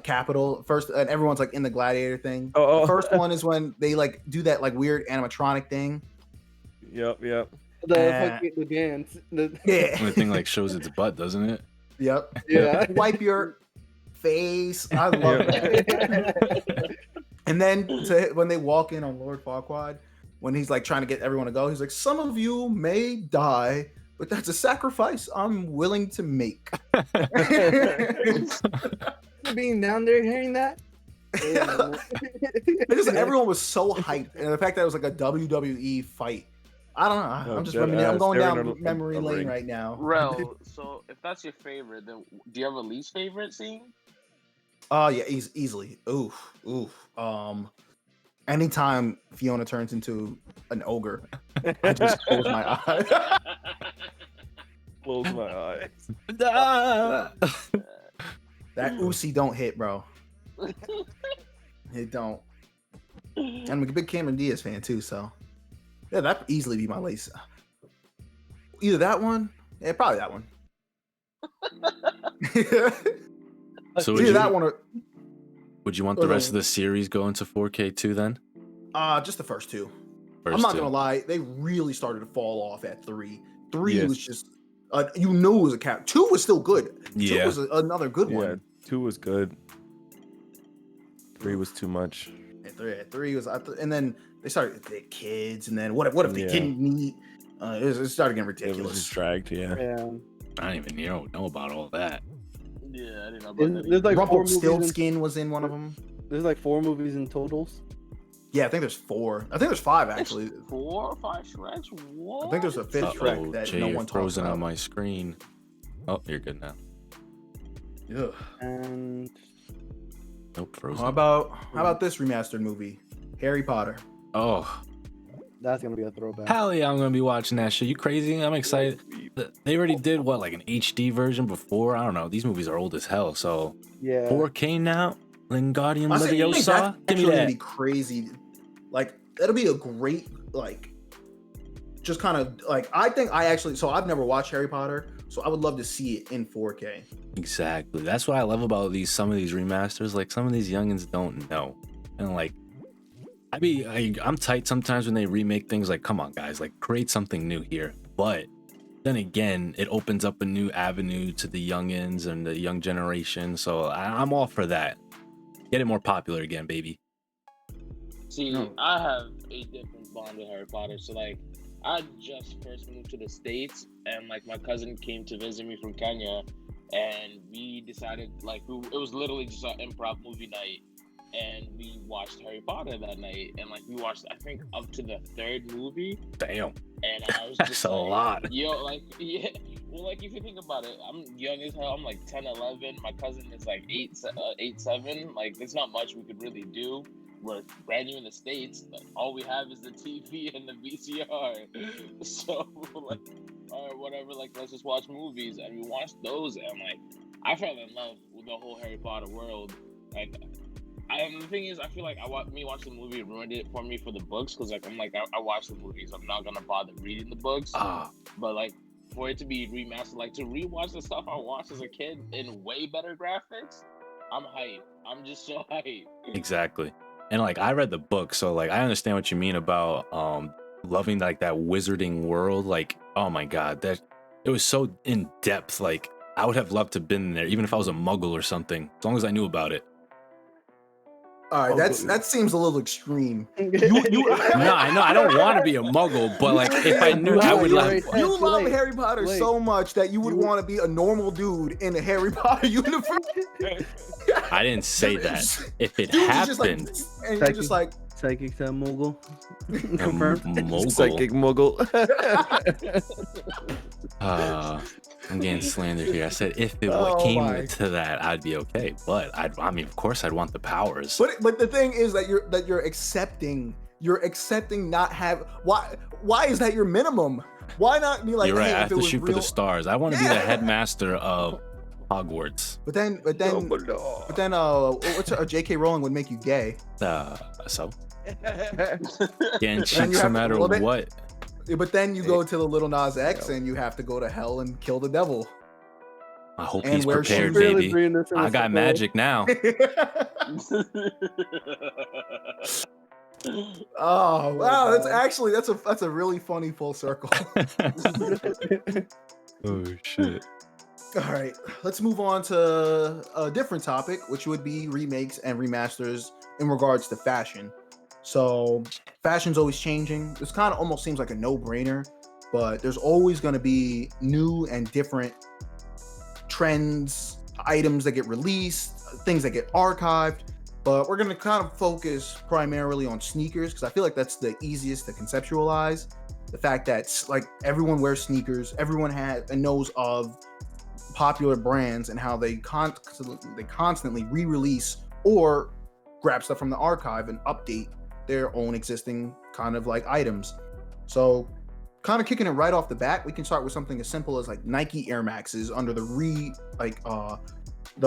Capitol first, and everyone's like in the gladiator thing. Oh. The first one is when they like do that like weird animatronic thing. Yep. The dance. Yeah. The thing like shows its butt, doesn't it? Yep. Yeah. Wipe your face. I love that. And then when they walk in on Lord Farquaad, when he's like trying to get everyone to go, he's like, "Some of you may die, but that's a sacrifice I'm willing to make." Being down there hearing that. Everyone was so hyped, and the fact that it was like a WWE fight. I don't know. I'm just reminiscing. I'm going down memory lane right now. Rel, so if that's your favorite, then do you have a least favorite scene? Oh yeah, easily. Oof. Anytime Fiona turns into an ogre, I just close my eyes. Close my eyes. That Uzi don't hit, bro. It don't. I'm a big Cameron Diaz fan too, so yeah, that'd easily be my lace. Either that one, yeah, probably that one. So Either that one or would you want the rest of the series going to 4K too then? just the first two. First I'm not two. gonna lie, they really started to fall off at 3. 3 Yes. was just, it was a cap. 2 was still good. 2 Yeah. was another good Yeah, one. 2 was good. 3 was too much. And 3 was, and then they started the kids, and then what if they Yeah. didn't meet? It started getting It was ridiculous. just dragged. Yeah. Yeah. I didn't even know about all that. Yeah, I didn't know about that. There's like 4 movies. Rumpelstiltskin was in one of them. There's like 4 movies in totals. Yeah, I think there's 4. I think there's 5 actually. 4 or 5 Shreks? What? I think there's a 5th Shrek that Jay, no you're one talks frozen about. on my screen. Oh, you're good now. Ugh. And Nope, frozen. How about this remastered movie, Harry Potter? Oh, that's gonna be a throwback. hell yeah, I'm gonna be watching that shit. You crazy? I'm excited. They already did what, like an HD version before? I don't know. These movies are old as hell. So Yeah. 4K now. Wingardium I think that's Leviosa. Give me actually gonna that. be crazy. Like that'll be a great just kind of like I think I actually so I've never watched Harry Potter, so I would love to see it in 4K. Exactly. That's what I love about some of these remasters. Like some of these youngins don't know, and like I'm tight sometimes when they remake things. Like, come on, guys, like create something new here. But then again, it opens up a new avenue to the youngins and the young generation. So I'm all for that. Get it more popular again, baby. See, I have a different bond with Harry Potter. So like, I just first moved to the States, and like my cousin came to visit me from Kenya, and we decided like it was literally just an improv movie night, and we watched Harry Potter that night, and like we watched I think up to the 3rd movie. Damn. And I was That's just a like, lot. Yo, like yeah. Well, like if you think about it, I'm young as hell. I'm like 10, 11. My cousin is like 8, 7. Like there's not much we could really do. We're brand new in the States. Like, all we have is the TV and the VCR. So like, all right, whatever. Like, let's just watch movies, and we watched those, and like, I fell in love with the whole Harry Potter world. Like, and the thing is, I feel like watching the movie ruined it for me for the books, because like I watched the movies. I'm not gonna bother reading the books. But like, for it to be remastered, like to rewatch the stuff I watched as a kid in way better graphics, I'm hyped. I'm just so hyped. Exactly. And like I read the book, so like I understand what you mean about loving like that wizarding world. Like, oh my god, that it was so in depth. Like I would have loved to have been there, even if I was a muggle or something, as long as I knew about it. All right, that seems a little extreme. No, I know I don't want to be a muggle, but like if I knew, I would like. You love Harry Potter so much that you would want to be a normal dude in the Harry Potter universe. I didn't say that. If it happened, and you're just like Psychic said mogul. Confirmed. Mogul. Psychic mogul. I'm getting slandered here. I said if it came to that, I'd be okay. But I mean, of course, I'd want the powers. But the thing is that you're accepting not have why is that your minimum? Why not be like, you're right. hey, I have to shoot real... for the stars. I want to be the headmaster of Hogwarts. But then what's J.K. Rowling would make you gay. So getting cheeks no matter what. But then you go to the Little Nas X and you have to go to hell and kill the devil. I hope he's prepared, baby. I got magic now. Oh wow, that's a really funny full circle. Oh shit. All right, let's move on to a different topic, which would be remakes and remasters in regards to fashion. So fashion's always changing. This kind of almost seems like a no-brainer, but there's always going to be new and different trends, items that get released, things that get archived. But we're going to kind of focus primarily on sneakers because I feel like that's the easiest to conceptualize. The fact that like everyone wears sneakers, everyone has and knows of popular brands and how they constantly re-release or grab stuff from the archive and update their own existing kind of like items. So kind of kicking it right off the bat, we can start with something as simple as like Nike Air Maxes under the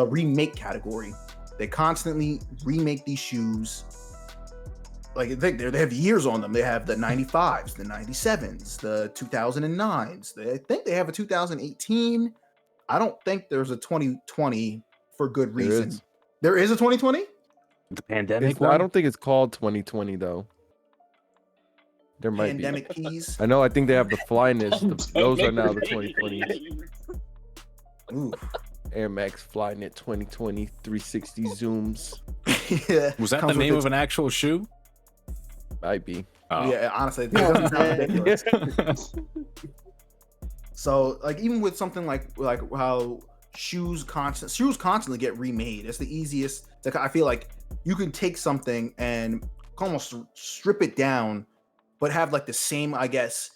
remake category. They constantly remake these shoes. Like they have years on them. They have the 95s, the 97s, the 2009s. I think they have a 2018. I don't think there's a 2020 for good reason. There is a 2020? The pandemic one? I don't think it's called 2020 though. There might pandemic be. Keys. I know. I think they have the Flyness. Those are now the 2020s. Ooh. Air Max Flyknit 2020 360 zooms. Yeah. Was that the name of an actual shoe? Might be. Yeah, honestly, it doesn't sound ridiculous. So like even with something like how shoes constantly get remade. It's the easiest. I feel like you can take something and almost strip it down, but have like the same, I guess.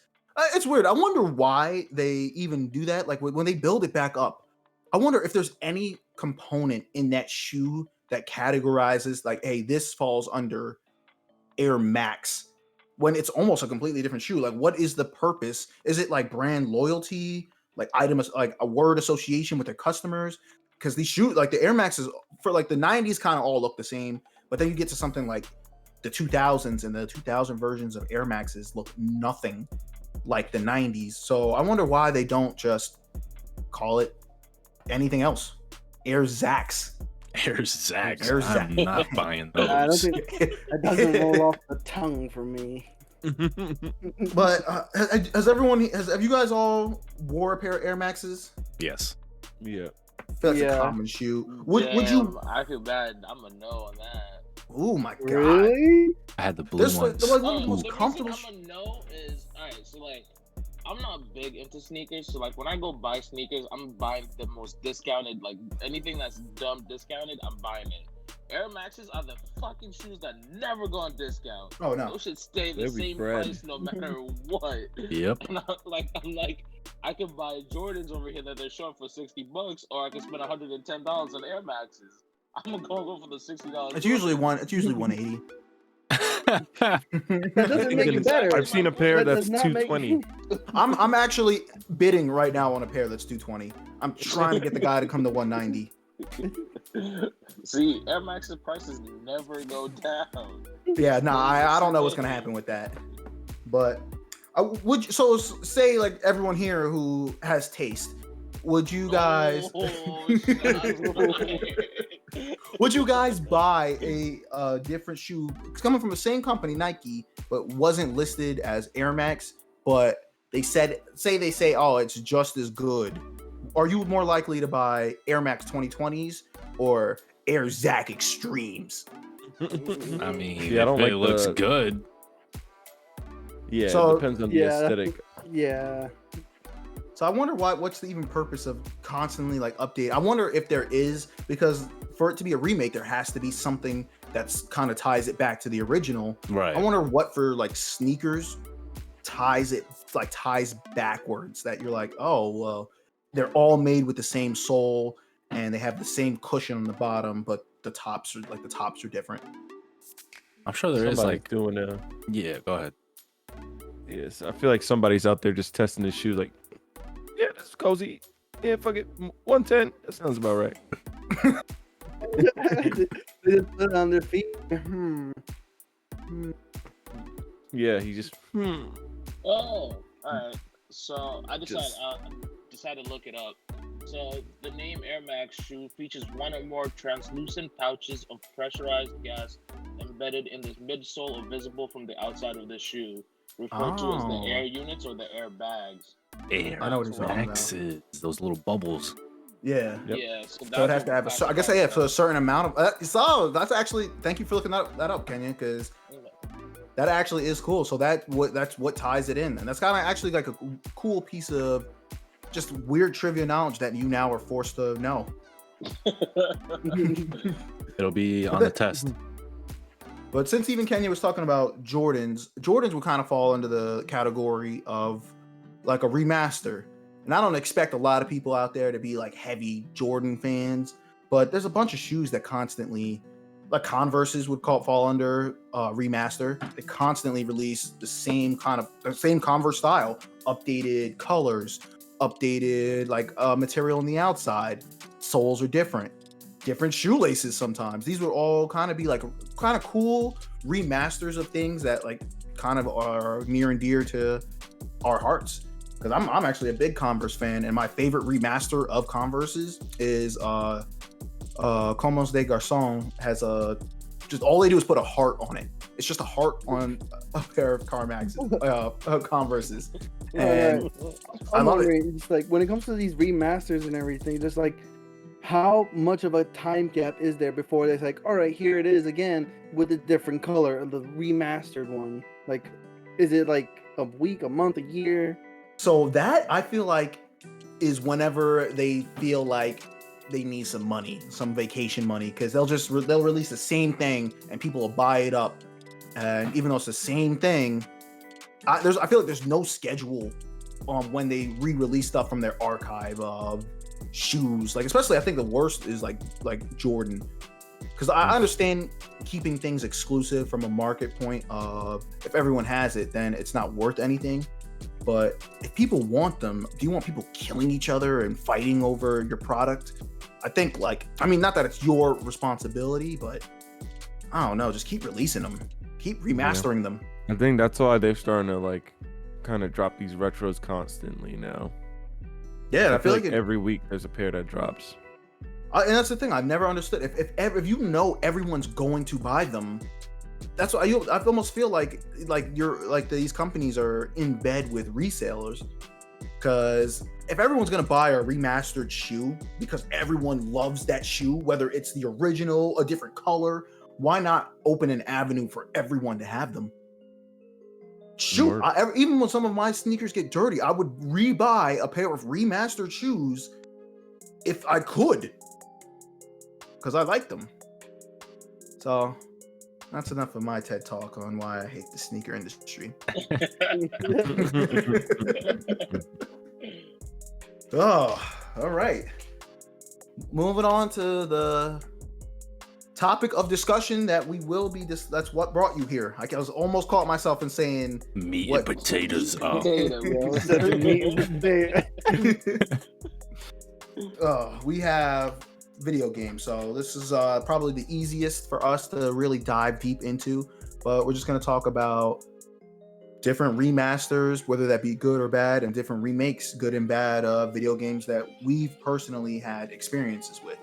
It's weird. I wonder why they even do that. Like when they build it back up, I wonder if there's any component in that shoe that categorizes like, hey, this falls under Air Max, when it's almost a completely different shoe. Like, what is the purpose? Is it like brand loyalty, like like a word association with their customers? Because these shoes, like the Air Maxes for like the 90s, kind of all look the same, but then you get to something like the 2000s, and the 2000 versions of Air Maxes look nothing like the 90s. So I wonder why they don't just call it anything else. Air Zax. Air Zax. Air I'm Zax. not buying those. I don't think that doesn't roll off the tongue for me. But have you guys all wore a pair of Air Maxes? Yes. Yeah. I feel like it's a Yeah. common shoe. Would you? Damn, I feel bad. I'm a no on that. Oh my god! Really? I had the blue There's ones. like one of the most the comfortable. reason I'm a no is alright. So like, I'm not big into sneakers. So like, when I go buy sneakers, I'm buying the most discounted. Like anything that's dumb discounted, I'm buying it. Air Maxes are the fucking shoes that never go on discount. Oh no! Those should stay the They'll be same bread. price no matter what. Yep. And I'm like, I can buy Jordans over here that they're short for $60, or I can spend $110 on Air Maxes. I'm gonna go for the $60. It's usually 180. That doesn't make it better. I've seen a pair That that's does not make- 220. I'm actually bidding right now on a pair that's 220. I'm trying to get the guy to come to 190. See, Air Max's prices never go down. Yeah, nah, I don't know what's gonna happen with that. But say like everyone here who has taste, would you guys would you guys buy a different shoe? It's coming from the same company, Nike, but wasn't listed as Air Max, but they say, oh, it's just as good. Are you more likely to buy Air Max 2020s or Air Zac Extremes? I mean, Yeah, I don't if it like looks the- good. Yeah, So- it depends on the aesthetic. Yeah. So I wonder what's the even purpose of constantly like update. I wonder if there is, because for it to be a remake, there has to be something that's kind of ties it back to the original. Right. I wonder what for like sneakers ties backwards, that you're like, oh well, they're all made with the same sole and they have the same cushion on the bottom, but the tops are different. I'm sure there is Somebody's like, doing yeah, go ahead. yes. I feel like somebody's out there just testing his shoe. Like, yeah, this is cozy. Yeah, fuck it. 110. That sounds about right. They just put it on their feet. Yeah, he just. Oh, alright. So I decided to look it up. So the name Air Max shoe features one or more translucent pouches of pressurized gas embedded in the midsole or visible from the outside of the shoe, referred to as the air units or the air bags. Air I know what he's talking about. Maxes, those little bubbles. Yeah. Yep. Yeah, So it has to have I guess a certain amount of. So that's actually, thank you for looking that up, Kenya, because that actually is cool. So that's what ties it in, and that's kind of actually like a cool piece of just weird trivia knowledge that you now are forced to know. It'll be on the test. But since even Kenya was talking about Jordans would kind of fall into the category of like a remaster. And I don't expect a lot of people out there to be like heavy Jordan fans, but there's a bunch of shoes that constantly, like Converses would fall under remaster. They constantly release the same Converse style, updated colors, updated like material on the outside. Soles are different shoelaces sometimes. These would all kind of be like kind of cool remasters of things that like kind of are near and dear to our hearts. Because I'm actually a big Converse fan, and my favorite remaster of Converses is Como des Garçons. Has just all they do is put a heart on it. It's just a heart on a pair of Converses. And I love it. It's like when it comes to these remasters and everything, just like how much of a time gap is there before they're like, all right, here it is again with a different color, the remastered one? Like, is it like a week, a month, a year? So that I feel like is whenever they feel like they need some money, some vacation money, because they'll release the same thing and people will buy it up, and even though it's the same thing, I feel like there's no schedule when they re-release stuff from their archive of shoes. Like especially, I think the worst is like Jordan, because I understand keeping things exclusive from a market point of if everyone has it, then it's not worth anything. But if people want them, do you want people killing each other and fighting over your product? I think not that it's your responsibility, but I don't know, just keep releasing them, keep remastering them. I think that's why they're starting to like kind of drop these retros constantly now. Yeah, I feel like every week there's a pair that drops. And that's the thing I've never understood. If you know everyone's going to buy them, that's what I almost feel like these companies are in bed with resellers. Because if everyone's gonna buy a remastered shoe because everyone loves that shoe, whether it's the original, a different color, why not open an avenue for everyone to have them? Shoot, even when some of my sneakers get dirty, I would rebuy a pair of remastered shoes if I could, because I like them. So that's enough of my TED talk on why I hate the sneaker industry. Oh, all right. Moving on to the topic of discussion that we will be. That's what brought you here. I was almost caught myself in saying meat and potatoes. We have video games, so this is probably the easiest for us to really dive deep into. But we're just going to talk about different remasters, whether that be good or bad, and different remakes, good and bad, of video games that we've personally had experiences with.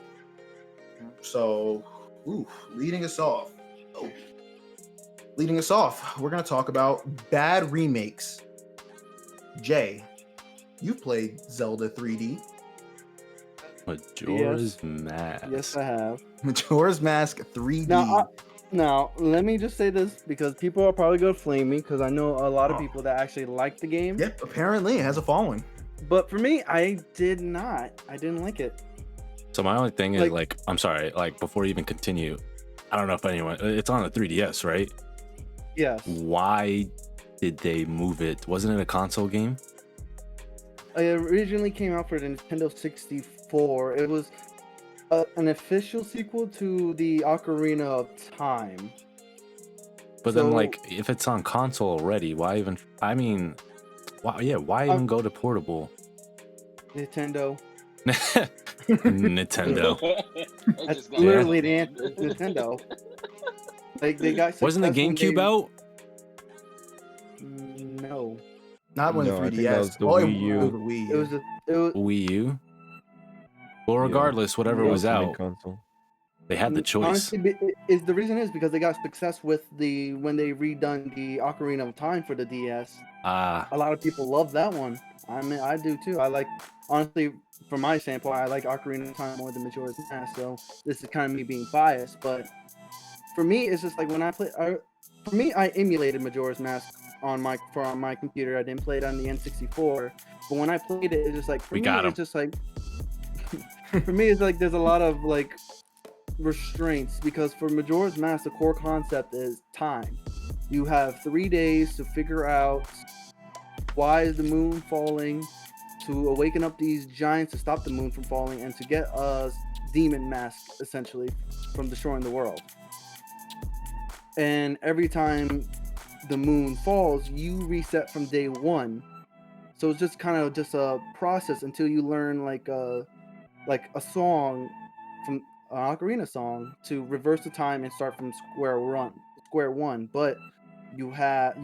So, leading us off, we're going to talk about bad remakes. Jay, you've played Zelda 3D. Majora's Mask. Yes, I have. Majora's Mask 3D. Now, let me just say this, because people are probably going to flame me, because I know a lot of people that actually like the game. Yep, apparently it has a following. But for me, I did not. I didn't like it. So my only thing is, I'm sorry, before you even continue, I don't know if anyone, it's on the 3DS, right? Yes. Why did they move it? Wasn't it a console game? It originally came out for the Nintendo 64. It was an official sequel to the Ocarina of Time. But then, if it's on console already, why even? I mean, why even go to portable? Nintendo. Nintendo. That's literally the answer. Nintendo. They got. Wasn't the GameCube out? No. Not when the 3DS. The Wii U. It was Wii U. Well, regardless, whatever was out, console. they had the choice. Honestly, the reason is because they got success with when they redone the Ocarina of Time for the DS. A lot of people love that one. I mean, I do too. Honestly, from my standpoint, I like Ocarina of Time more than Majora's Mask. So this is kind of me being biased, but for me, it's just like when I play. For me, I emulated Majora's Mask on my computer. I didn't play it on the N64, but when I played it, it's just like it's just like. For me, it's like there's a lot of restraints, because for Majora's Mask, the core concept is time. You have 3 days to figure out why is the moon falling, to awaken up these giants to stop the moon from falling, and to get a demon mask, essentially, from destroying the world. And every time the moon falls, you reset from day one. So it's just kind of just a process until you learn a song from an ocarina song to reverse the time and start from square one. But you have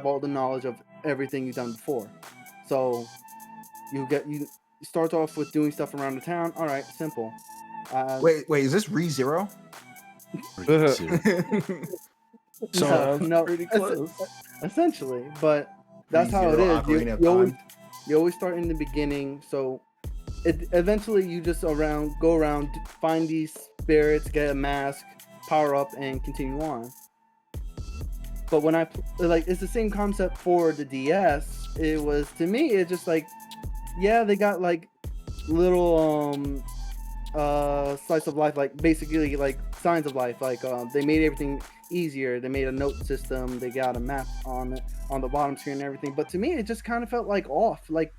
all the knowledge of everything you've done before. So you start off with doing stuff around the town. All right, simple. Wait, is this ReZero? No, pretty close. Essentially, but that's how it is. You always start in the beginning. So eventually you just go around, find these spirits, get a mask, power up, and continue on. But when it's the same concept for the DS, it was, to me, it's just like, yeah, they got like little slice of life, like basically like signs of life, like they made everything easier. They made a note system, they got a map on the bottom screen and everything, but to me it just kind of felt like off. Like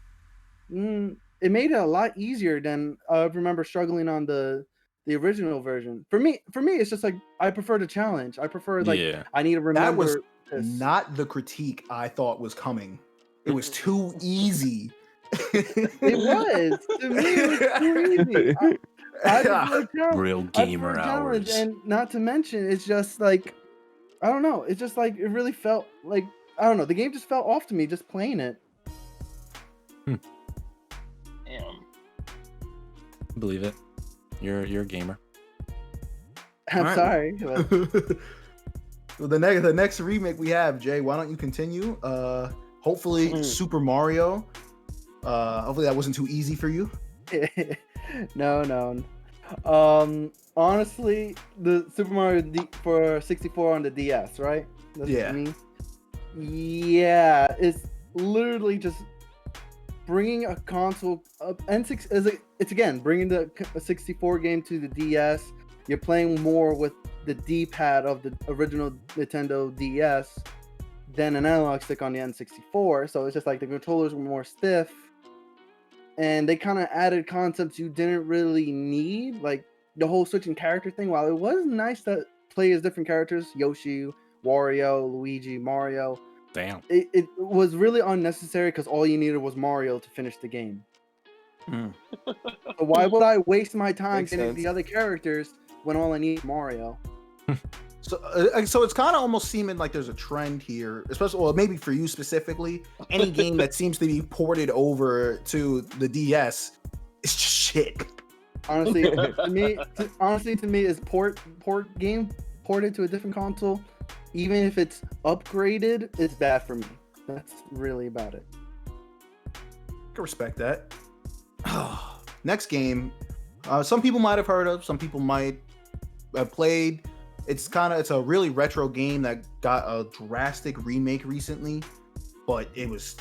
it made it a lot easier than I remember struggling on the original version. For me it's just like I prefer the challenge. I prefer like Yeah. I need to That was remember this. not the critique I thought was coming. It was too easy. It was, to me it was too easy. I prefer challenge. Real gamer hours. And not to mention, it's just like, I don't know. It's just like, it really felt like, I don't know. The game just felt off to me just playing it. Damn. Believe it. You're a gamer. I'm Alright. sorry. But Well, the next remake we have, Jay, why don't you continue? Hopefully Super Mario. Hopefully that wasn't too easy for you. no. Honestly, the Super Mario for 64 on the DS, right? That's Yeah. what you mean? Yeah, it's literally just bringing a console up. It's again bringing the 64 game to the DS. You're playing more with the D-pad of the original Nintendo DS than an analog stick on the N64. So it's just like the controllers were more stiff, and they kind of added concepts you didn't really need, like the whole switching character thing. While it was nice to play as different characters, Yoshi, Wario, Luigi, Mario, Damn. it was really unnecessary because all you needed was Mario to finish the game. Mm. So why would I waste my time Makes getting sense. the other characters when all I need is Mario? So it's kind of almost seeming like there's a trend here, especially, well, maybe for you specifically. Any game that seems to be ported over to the DS is just shit. Honestly, to me, is port game ported to a different console, even if it's upgraded, it's bad for me. That's really about it. I can respect that. Next game, some people might have heard of, some people might have played. It's a really retro game that got a drastic remake recently, but it was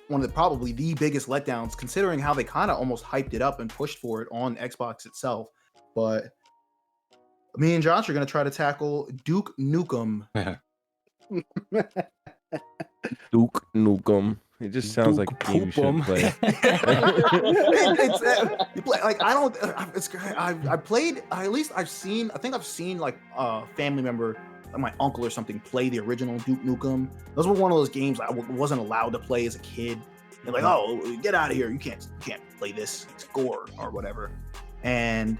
one of probably the biggest letdowns, considering how they kind of almost hyped it up and pushed for it on Xbox itself. But me and Josh are going to try to tackle Duke Nukem. Duke Nukem. It just sounds like a game you should play. I think I've seen like a family member, like my uncle or something, play the original Duke Nukem. Those were one of those games I wasn't allowed to play as a kid. They're like, oh, get out of here, you can't play this, it's gore or whatever. And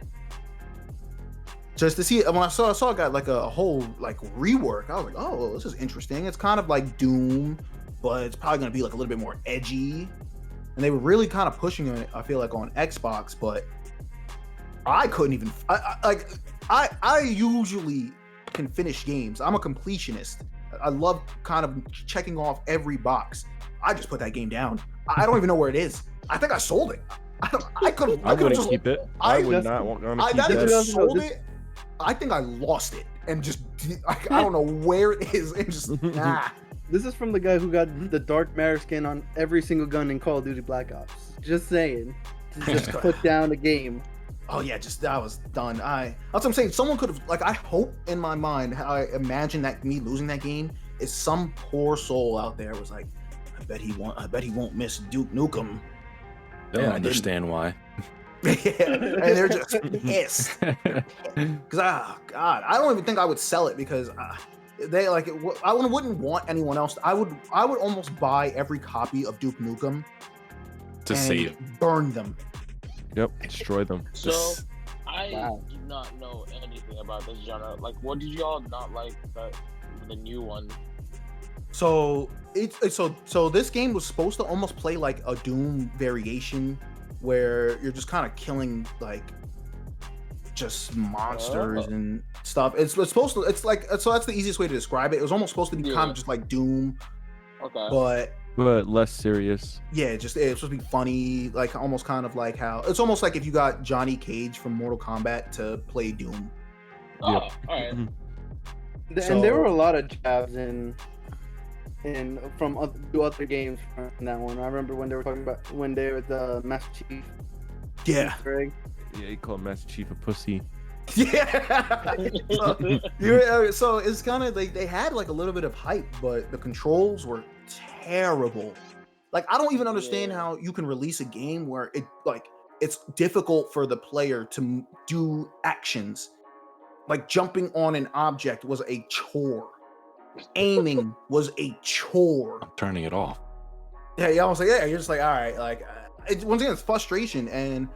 just to see it, when I saw it got like a whole like rework, I was like, oh, this is interesting. It's kind of like Doom, but it's probably going to be like a little bit more edgy. And they were really kind of pushing it, I feel like, on Xbox, but I couldn't even, I usually can finish games. I'm a completionist. I love kind of checking off every box. I just put that game down. I don't even know where it is. I think I sold it. I wouldn't just keep it. I I would not want to keep not even that. sold it. I think I lost it and just, I don't know where it is. And just, nah. This is from the guy who got the dark matter skin on every single gun in Call of Duty Black Ops. Just saying. Just put down the game. Oh yeah, I was done. That's what I'm saying. Someone could have, like, I hope in my mind, how I imagine that me losing that game is some poor soul out there was like, I bet he won't miss Duke Nukem. They'll And I understand why. Yeah, and they're just pissed. Because God, I don't even think I would sell it because they like it. I wouldn't want anyone else. I would almost buy every copy of Duke Nukem To and save. burn them. Yep, destroy them. So I Wow. do not know anything about this genre. Like, what did y'all not like about the new one? So so this game was supposed to almost play like a Doom variation, where you're just kind of killing like just monsters and stuff. It's supposed to. It's like, so that's the easiest way to describe it. It was almost supposed to be kind of just like Doom, Okay. but less serious. yeah, it's supposed to be funny, like almost kind of like how it's almost like if you got Johnny Cage from Mortal Kombat to play Doom. Oh, all right. And there were a lot of jabs in and from other games from that one. I remember when they were talking about when they were the Master Chief. Yeah. Easter egg. Yeah, he called Master Chief a pussy. Yeah. So it's kind of like they had like a little bit of hype, but the controls were terrible. Like I don't even understand how you can release a game where it's difficult for the player to do actions. Like jumping on an object was a chore. Aiming was a chore. Turning it off. Yeah, I was like, yeah, you're just like, all right, like once again, it's frustration and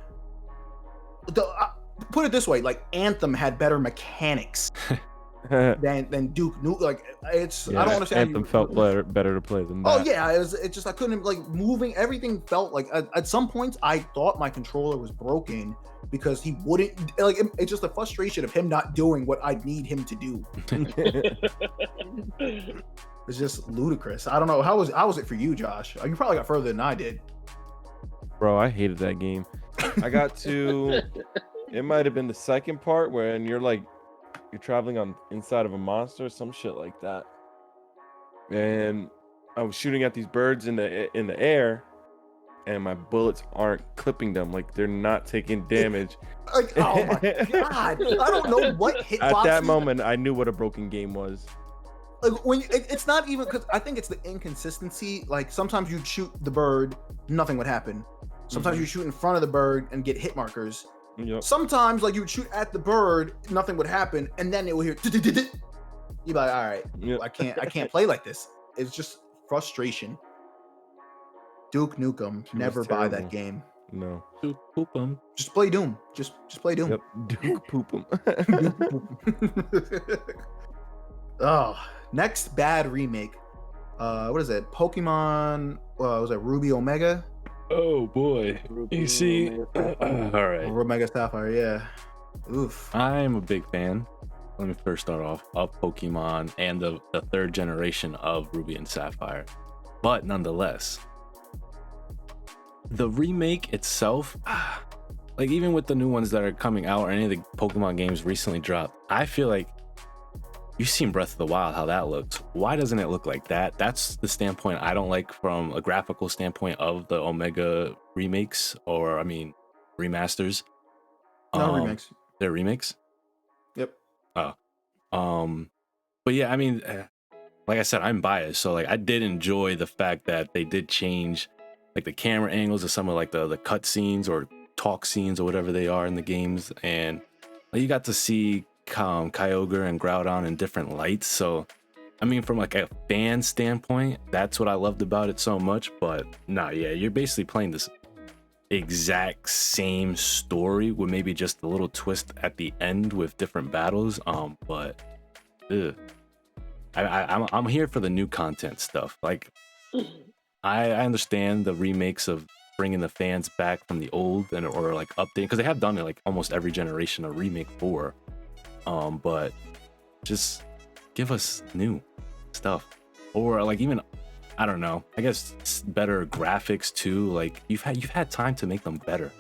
put it this way, like Anthem had better mechanics than Duke Nukem. Like it's, I don't understand. Anthem felt better to play than that. Oh yeah, it's just I couldn't like moving. Everything felt like at some points I thought my controller was broken because he wouldn't like. It's just the frustration of him not doing what I need him to do. It's just ludicrous. I don't know how was it for you, Josh? You probably got further than I did. Bro, I hated that game. I got to. It might have been the second part when you're traveling on inside of a monster, some shit like that. And I was shooting at these birds in the air, and my bullets aren't clipping them. Like they're not taking damage. Like, oh my god! I don't know what hitbox. At that moment, I knew what a broken game was. Like when it's not even because I think it's the inconsistency. Like sometimes you'd shoot the bird, nothing would happen. Sometimes you shoot in front of the bird and get hit markers. Yep. Sometimes like you would shoot at the bird, nothing would happen, and then it would hear. You'd be like, all right, Yep. I can't play like this. It's just frustration. Duke Nukem, was never buy that terrible. game. No. Poop them. Just play Doom. Just play Doom. Yep. Duke poop 'em. Oh, next bad remake. What is it? Pokemon. Was it Ruby Omega? Oh boy. You see, all right. Or Omega Sapphire? Yeah. Oof. I'm a big fan. Let me first start off of Pokemon and the third generation of Ruby and Sapphire. But nonetheless, the remake itself, like even with the new ones that are coming out or any of the Pokemon games recently dropped, I feel like you've seen Breath of the Wild, how that looks. Why doesn't it look like that? That's the standpoint I don't like from a graphical standpoint of the Omega remakes, or I mean remasters. No remakes. They're remakes? Yep. But yeah, I mean, like I said, I'm biased, so like I did enjoy the fact that they did change like the camera angles of some of like the cut scenes or talk scenes or whatever they are in the games, and like, you got to see Kyogre and Groudon in different lights. So I mean, from like a fan standpoint, that's what I loved about it so much. But nah, yeah, you're basically playing this exact same story with maybe just a little twist at the end with different battles. But I'm here for the new content stuff. Like I understand the remakes of bringing the fans back from the old and or like updating, because they have done it like almost every generation a remake for. But just give us new stuff, or like even, I don't know, I guess better graphics too. Like you've had time to make them better.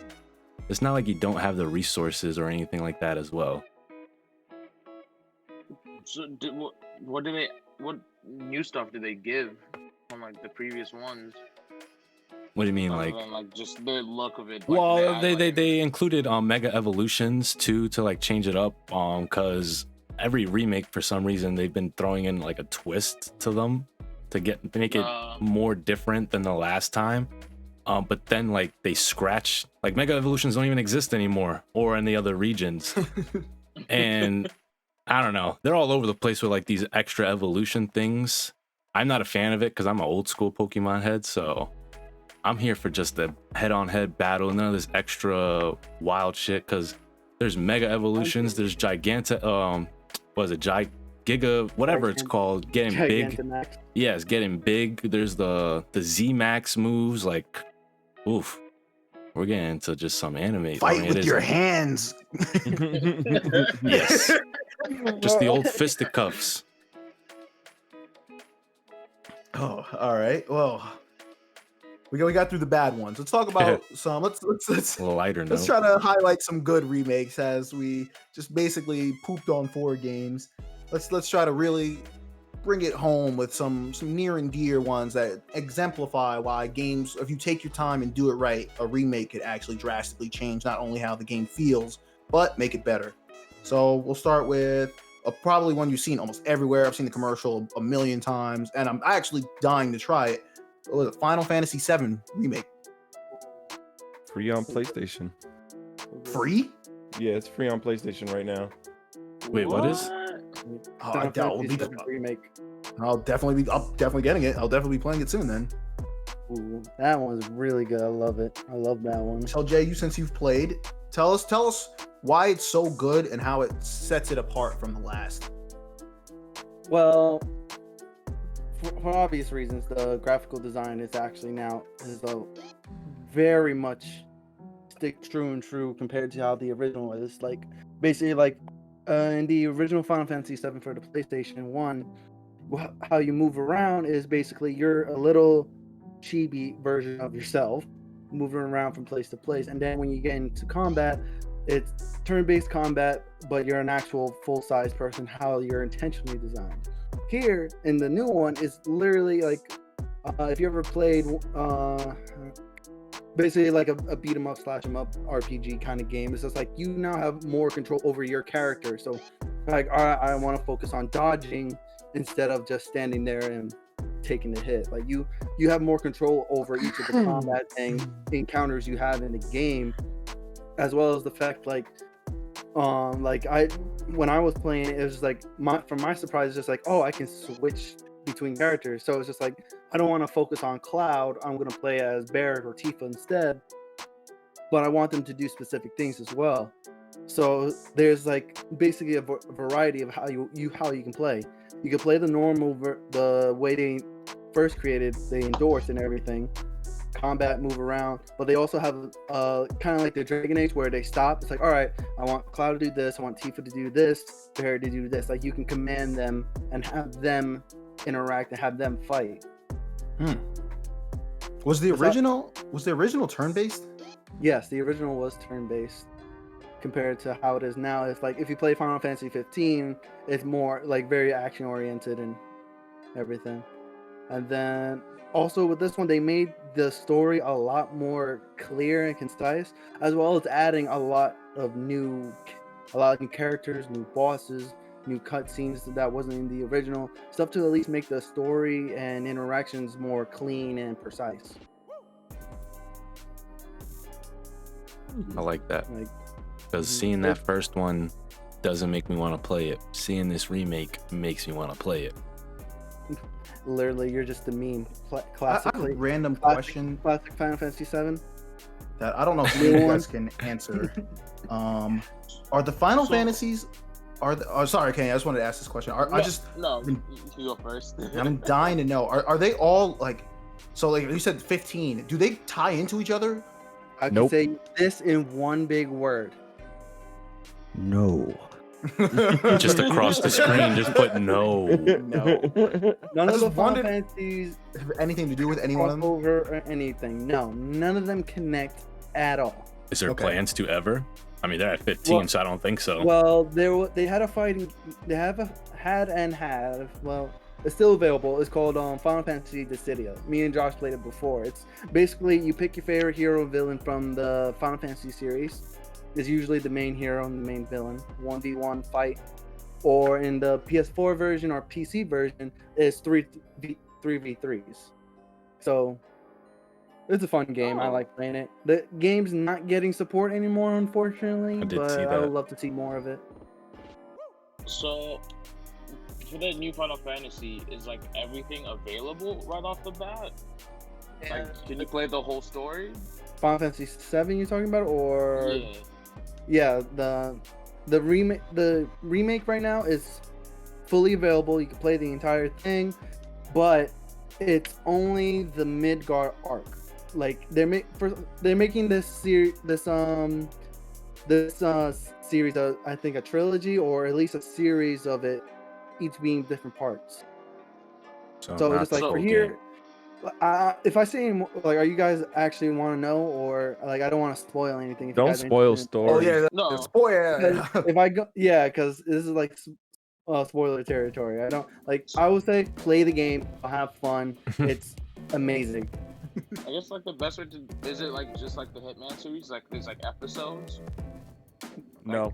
It's not like you don't have the resources or anything like that as well. So what new stuff did they give from like the previous ones? What do you mean, Other like? than, like just the look of it? Well, they included Mega Evolutions too to like change it up. Because every remake for some reason they've been throwing in like a twist to them to make it more different than the last time. But then like they scratch, like Mega Evolutions don't even exist anymore, or in the other regions. And I don't know, they're all over the place with like these extra evolution things. I'm not a fan of it because I'm an old school Pokemon head, so I'm here for just the head-on-head battle, none of this extra wild shit. Because there's Mega Evolutions, there's Giga, whatever it's called, getting big. Yeah, it's getting big. There's the Z Max moves, like, oof. We're getting into just some anime. Fight with your hands. Yes. Just the old fisticuffs. Oh, all right. Well, we got through the bad ones. Let's talk about some. Let's A lighter note. let's try to highlight some good remakes, as we just basically pooped on 4 games. Let's try to really bring it home with some near and dear ones that exemplify why games, if you take your time and do it right, a remake could actually drastically change not only how the game feels, but make it better. So we'll start with probably one you've seen almost everywhere. I've seen the commercial a million times, and I'm actually dying to try it. What was it? Final Fantasy VII Remake. Free on PlayStation. Free? Yeah, it's free on PlayStation right now. Wait, what is? Oh, I doubt Fantasy VII Remake. I'm definitely getting it. I'll definitely be playing it soon then. Ooh, that one's really good. I love it. I love that one. So Jay, since you've played, tell us why it's so good and how it sets it apart from the last. Well, for obvious reasons, the graphical design is actually now very much stick true and true compared to how the original is. Like basically, like in the original Final Fantasy VII for the PlayStation 1, how you move around is basically you're a little chibi version of yourself moving around from place to place, and then when you get into combat, it's turn-based combat, but you're an actual full-size person, how you're intentionally designed. Here in the new one is literally like if you ever played basically like a beat 'em up slash 'em up RPG kind of game, it's just like you now have more control over your character. So like I want to focus on dodging instead of just standing there and taking the hit. Like you have more control over each of the combat and encounters you have in the game, as well as the fact like when I was playing it was just like from my surprise, it's just like, oh, I can switch between characters. So it's just like I don't want to focus on Cloud, I'm going to play as Barret or Tifa instead, but I want them to do specific things as well. So there's like basically a variety of how you can play. You can play the normal the way they first created, they endorsed and everything, combat, move around, but they also have kind of like the Dragon Age where they stop. It's like, all right, I want Cloud to do this, I want Tifa to do this, Barret to do this. Like you can command them and have them interact and have them fight. Was the original turn-based? Yes, the original was turn-based compared to how it is now. It's like if you play Final Fantasy 15, it's more like very action oriented and everything. And then also with this one, they made the story a lot more clear and concise, as well as adding a lot of new characters, new bosses, new cutscenes that wasn't in the original, stuff to at least make the story and interactions more clean and precise. I like that. Like, Because seeing that first one doesn't make me want to play it. Seeing this remake makes me want to play it. literally, you're just a meme. I have a Classically, random question classic Final Fantasy VII. that I don't know if you guys can answer. Are the Final Fantasies? Sorry, Kenny. I just wanted to ask this question. You can go first. I'm dying to know. Are they all like? So like you said, 15. Do they tie into each other? I can Nope. say this in one big word. No. Just across the screen, just put no. No. None I of the just Final wondered- Fantasies Have anything to do with any one of them? over or anything. No, none of them connect at all. Is there Okay. plans to ever? I mean, they're at 15, Well- so I don't think so. Well, they had a fighting. They have Well, it's still available. It's called Final Fantasy Dissidia. Me and Josh played it before. It's basically you pick your favorite hero or villain from the Final Fantasy series. It's usually the main hero and the main villain. 1v1 fight. Or in the PS4 version or PC version, it's 3v3s. So it's a fun game. I Oh. like playing it. The game's not getting support anymore, unfortunately, I did but see I that. would love to see more of it. So, for the new Final Fantasy, is like everything available right off the bat? Like, can you play the whole story? Final Fantasy VII you're talking about, or Yeah. yeah, the remake right now is fully available. You can play the entire thing, but it's only the Midgar arc. Like they're making this series I think a trilogy or at least a series of it, each being different parts. So not it's just like the for whole here. game. If I say any more, like, are you guys actually want to know, or like I don't want to spoil anything? If you Don't guys are spoil interested Oh stories. yeah, No. spoiler. because if I go, yeah, because this is like spoiler territory. I don't like. I would say play the game, have fun. It's amazing. I guess like the best way to is it like just like the Hitman series, like there's like episodes. No.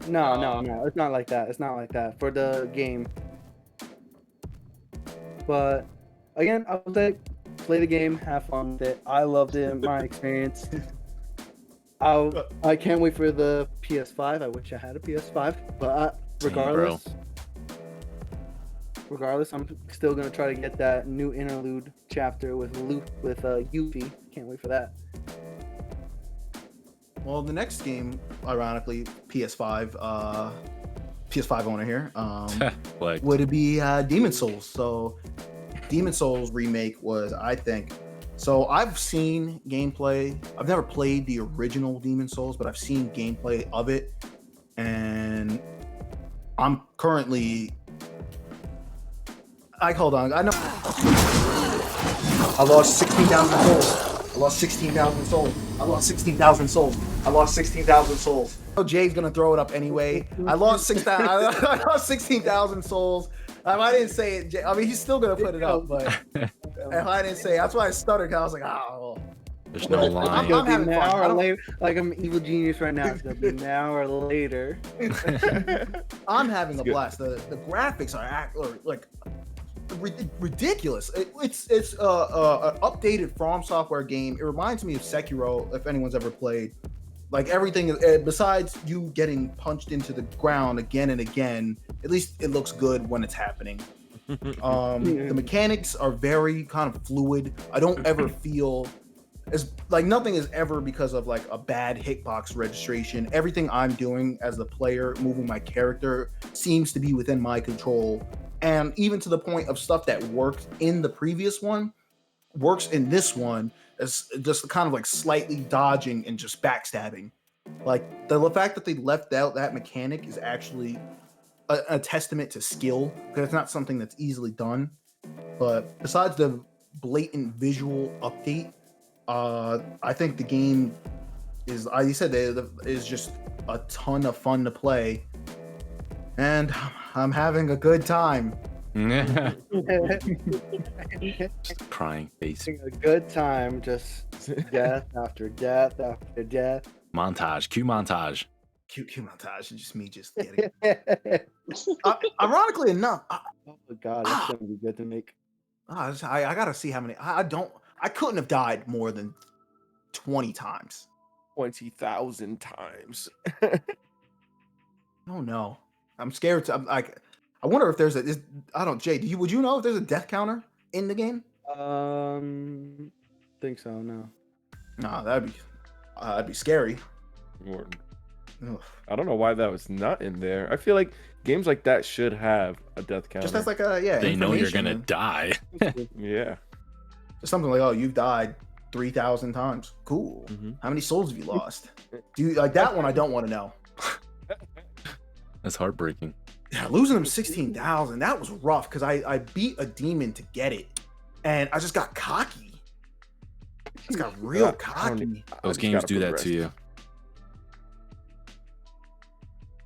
No. It's not like that. It's not like that for the game. But again, I would say play the game, have fun with it. I loved it. My experience. I can't wait for the PS5. I wish I had a PS5, but regardless, I'm still gonna try to get that new interlude chapter with Yuffie. Can't wait for that. Well, the next game, ironically, PS5 owner here, Like, would it be Demon Souls? So, Demon Souls remake was, I think. So I've seen gameplay. I've never played the original Demon Souls, but I've seen gameplay of it, and I'm currently. Hold on. I know. I lost 16,000 souls. I lost 16,000 souls. I lost 16,000 souls. I lost 16,000 souls. Oh, Jay's gonna throw it up anyway. I lost 6,000. I lost 16,000 souls. If I didn't say it, Jay, I mean, he's still gonna put it up, but if I didn't say it, that's why I stuttered. 'Cause I was like, oh. there's no line. I'm It's gonna having be an fun. hour later. Like I'm an evil genius right now. It's gonna be an hour later. I'm having a blast. The graphics are like ridiculous. It's an updated From Software game. It reminds me of Sekiro. If anyone's ever played, like everything besides you getting punched into the ground again and again, at least it looks good when it's happening. The mechanics are very kind of fluid. I don't ever feel as like nothing is ever because of like a bad hitbox registration. Everything I'm doing as the player, moving my character, seems to be within my control. And even to the point of stuff that worked in the previous one, works in this one as just kind of like slightly dodging and just backstabbing. Like the fact that they left out that mechanic is actually a testament to skill, because it's not something that's easily done. But besides the blatant visual update, I think the game is, like you said, is just a ton of fun to play, and I'm having a good time. Just crying face. Having a good time, just death after death after death. Montage. Cue montage. Cute montage, and just me just getting. Ironically enough, Oh god, that's gonna be good to make. I gotta see how many. I couldn't have died more than 20 times. 20,000 times. Oh no, I'm scared. I'm like, I wonder if there's I don't. Jay, would you know if there's a death counter in the game? Think so. No. No, that'd be scary. Ugh. I don't know why that was not in there. I feel like games like that should have a death counter. Just as like They know you're information, gonna man. die. Yeah. Just something like, oh, you've died 3,000 times. Cool. Mhm. How many souls have you lost? Do you like that one? I don't want to know. That's heartbreaking. Yeah, losing them 16,000. That was rough because I beat a demon to get it, and I just got cocky. Just got real cocky. Those games do that to you.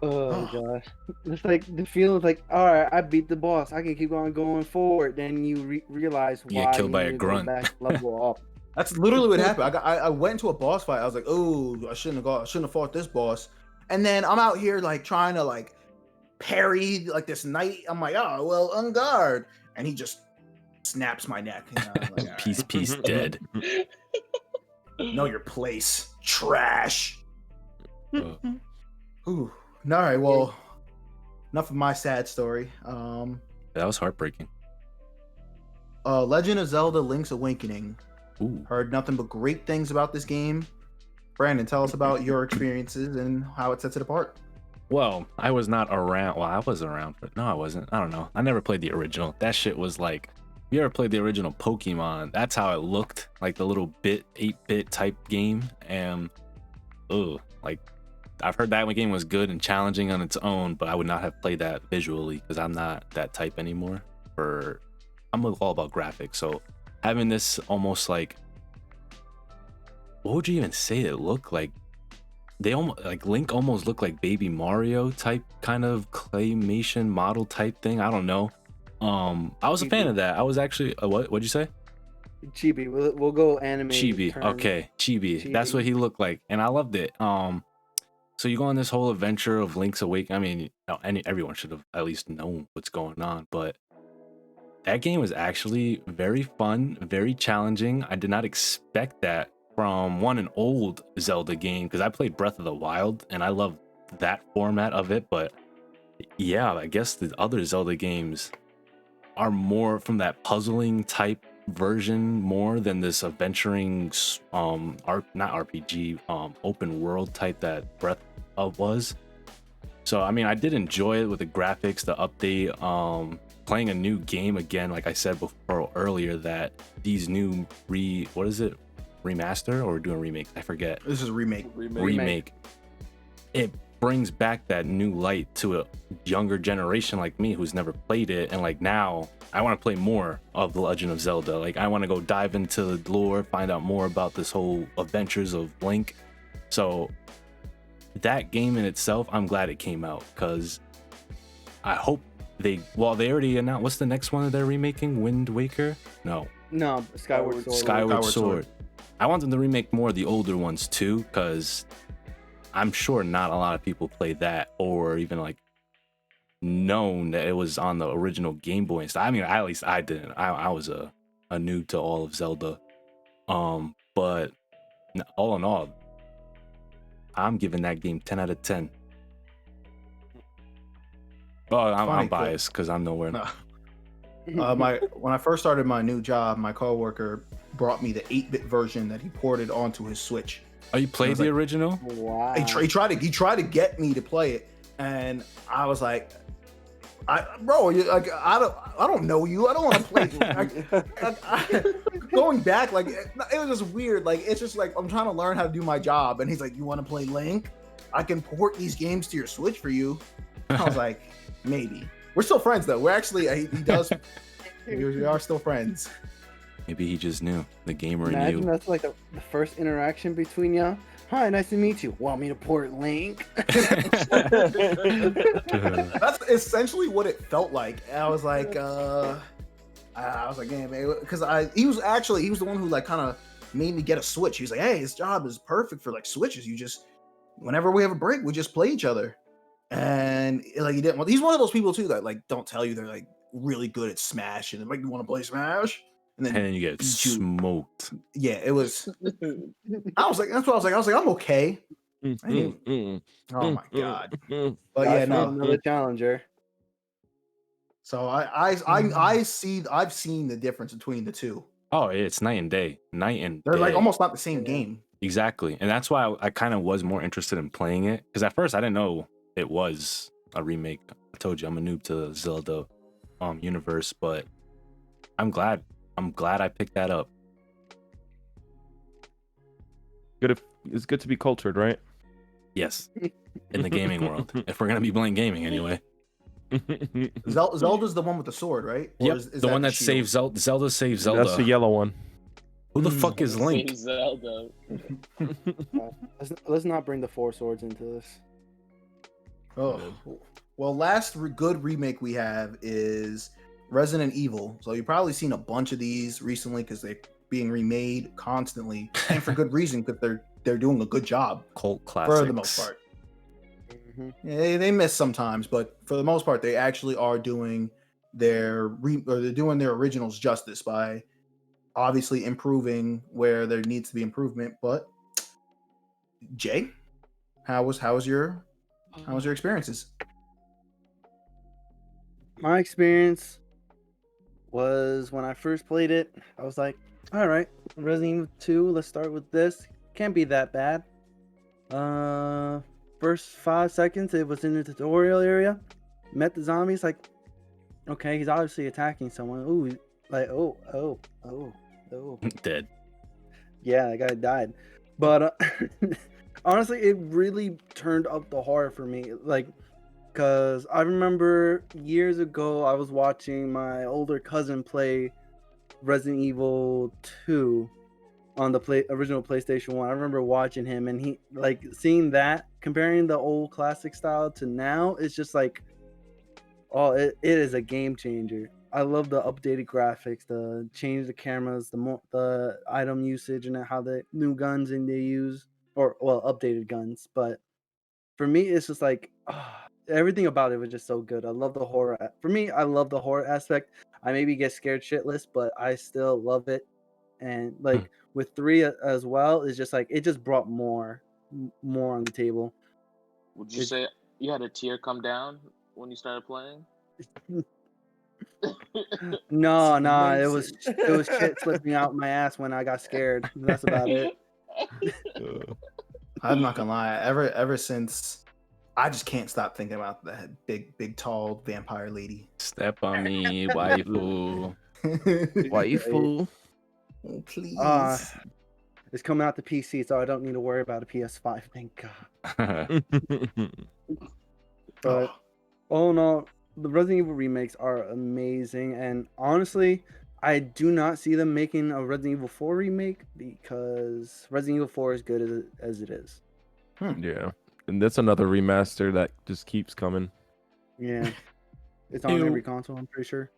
Oh gosh, it's like the feeling is like, all right, I beat the boss. I can keep on going forward. Then you realize You why get killed by need a to go grunt. back level up. That's literally what happened. I went into a boss fight. I was like, oh, I shouldn't have fought this boss. And then I'm out here like trying to like parry like this knight. I'm like, oh well, on guard, and he just snaps my neck. And I'm like, all right, Peace, dead. know your place, trash. Uh, Ooh. All right, well, enough of my sad story. that was heartbreaking. Legend of Zelda: Link's Awakening. Ooh. Heard nothing but great things about this game. Brandon, tell us about your experiences and how it sets it apart. Well, I was not around. Well, I was around, but no, I wasn't. I don't know. I never played the original. That shit was like, you ever played the original Pokemon? That's how it looked, like the little 8-bit type game. And, like, I've heard that game was good and challenging on its own, but I would not have played that visually because I'm not that type anymore. I'm all about graphics. So having this almost like, what would you even say it looked like? they almost like Link almost looked like Baby Mario type kind of claymation model type thing. I don't know. I was a fan of that. I was actually what'd you say? Chibi. We'll go anime. Chibi. term. Okay, Chibi. That's Chibi. what he looked like, and I loved it. So you go on this whole adventure of Link's Awakening. I mean, everyone should have at least known what's going on, but that game was actually very fun, very challenging. I did not expect that from an old Zelda game, because I played Breath of the Wild and I love that format of it. But yeah, I guess the other Zelda games are more from that puzzling type version more than this adventuring not RPG open world type that Breath of was. So I mean, I did enjoy it with the graphics, the update, playing a new game again, like I said before earlier, that these new remaster, or we're doing remake, I forget. This is remake. Remake. It brings back that new light to a younger generation like me who's never played it, and like now I want to play more of The Legend of Zelda. Like I want to go dive into the lore, find out more about this whole adventures of Link. So that game in itself, I'm glad it came out, because I hope they already announced, what's the next one that they're remaking? Wind Waker? No, Skyward Sword. Skyward Sword. I want them to remake more of the older ones too, because I'm sure not a lot of people played that or even like known that it was on the original Game Boy and stuff. I mean, at least I didn't. I was a noob to all of Zelda. But all in all, I'm giving that game 10 out of 10. Well, I'm biased because I'm nowhere. No. When I first started my new job, my coworker brought me the 8-bit version that he ported onto his Switch. Oh, you played the original? Wow. He tried to get me to play it, and I was like, bro, I don't know you. I don't want to play. Going back, like it was just weird. Like it's just like I'm trying to learn how to do my job, and he's like, "You want to play Link? I can port these games to your Switch for you." I was like, "Maybe." We're still friends though. We're actually he does. We are still friends. Maybe he just knew the gamer in Imagine you. that's like the first interaction between y'all. Hi, nice to meet you. Want me to port Link? That's essentially what it felt like. And I was like, yeah, man, because he was the one who like kind of made me get a Switch. He was like, hey, his job is perfect for like Switches. You just, whenever we have a break, we just play each other. And like he didn't. Well, he's one of those people too that like don't tell you they're like really good at Smash and they're like, you want to play Smash? And then you get smoked. Yeah, it was. I was like, that's what I was like. I was like, I'm okay. Oh my god! But yeah, no, another challenger. So I've seen the difference between the two. Oh, it's night and day. They're like almost not the same game. Exactly, and that's why I kind of was more interested in playing it, because at first I didn't know it was a remake. I told you I'm a noob to the Zelda universe, but I'm glad I picked that up. It's good to be cultured, right? Yes, in the gaming world, if we're gonna be playing gaming anyway. Zelda's the one with the sword, right? Or Yep, is the one that saves Zelda. Zelda saves Zelda. That's the yellow one. Who the fuck is Link? Save Zelda. Let's not bring the Four Swords into this. Oh, well, last good remake we have is Resident Evil. So you've probably seen a bunch of these recently because they're being remade constantly, and for good reason, because they're doing a good job. Cult classics. For the most part. Yeah, they miss sometimes, but for the most part, they actually are doing they're doing their originals justice by obviously improving where there needs to be improvement. But Jay, how was your experiences? My experience was when I first played it, I was like, all right, Resident Evil 2, let's start with this. Can't be that bad. First 5 seconds, it was in the tutorial area. Met the zombies, like, okay, he's obviously attacking someone. Ooh, like, oh. Dead. Yeah, that guy died. But honestly, it really turned up the horror for me. Like, because I remember years ago, I was watching my older cousin play Resident Evil 2. on the original PlayStation 1. I remember watching him, and he like seeing that, comparing the old classic style to now, it's just like, oh, it is a game changer. I love the updated graphics, the change the cameras, the item usage, and how the new guns and they use, or well, updated guns. But for me, it's just like everything about it was just so good. I love the horror. For me, I love the horror aspect. I maybe get scared shitless, but I still love it. And like with 3 as well, it's just like it just brought more on the table. Would you say you had a tear come down when you started playing? No, it was shit slipping out my ass when I got scared. That's about it. I'm not gonna lie. Ever since, I just can't stop thinking about that big, tall vampire lady. Step on me, waifu. Waifu. Oh, please. It's coming out the PC, so I don't need to worry about a PS5. Thank God. But all in all, the Resident Evil remakes are amazing, and honestly, I do not see them making a Resident Evil 4 remake because Resident Evil 4 is good as it is. Yeah, and that's another remaster that just keeps coming. Yeah, it's on every console, I'm pretty sure.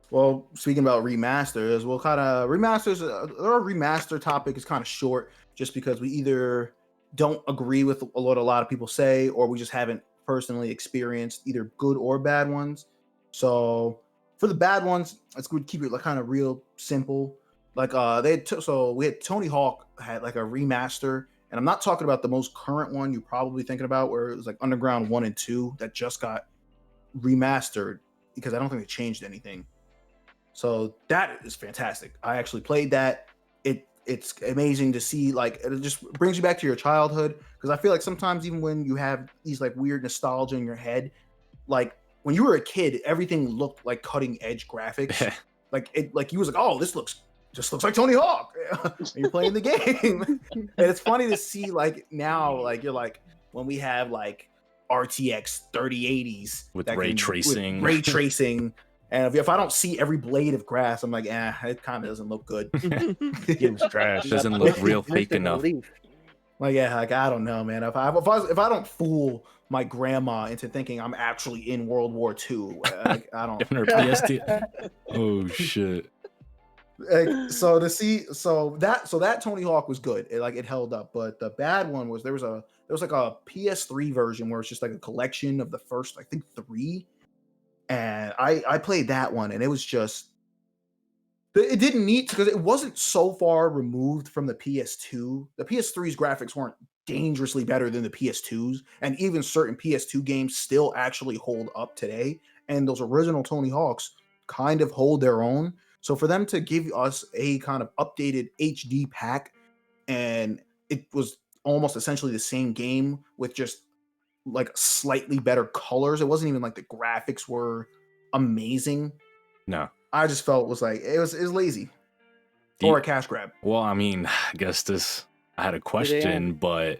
Well, speaking about remasters, well, kind of remasters. Our remaster topic is kind of short, just because we either don't agree with a lot of people say, or we just haven't personally experienced either good or bad ones. So for the bad ones, let's keep it like kind of real simple. Like we had Tony Hawk had like a remaster, and I'm not talking about the most current one you're probably thinking about, where it was like Underground 1 and 2 that just got remastered, because I don't think they changed anything. So that is fantastic. I actually played that. It's amazing to see, like, it just brings you back to your childhood, because I feel like sometimes even when you have these like weird nostalgia in your head, like when you were a kid, everything looked like cutting edge graphics. like you was like, oh, this looks like Tony Hawk. And you're playing the game. And it's funny to see like now, like you're like, when we have like RTX 3080s with ray tracing. And if I don't see every blade of grass, I'm like, it kind of doesn't look good. Game's trash. Doesn't look real fake enough. Like, yeah, like I don't know, man. If I don't fool my grandma into thinking I'm actually in World War II, like, I don't. Giving her PSD. Oh shit. So that Tony Hawk was good. It held up, but the bad one was there was like a PS3 version where it's just like a collection of the first, I think, 3. And I played that one, and it was just, it didn't need to, because it wasn't so far removed from the PS2. The PS3's graphics weren't dangerously better than the PS2's, and even certain PS2 games still actually hold up today. And those original Tony Hawks kind of hold their own. So for them to give us a kind of updated HD pack, and it was almost essentially the same game with just like slightly better colors. It wasn't even like the graphics were amazing. No, I just felt it was lazy or a cash grab. Well, I mean, I guess I had a question, but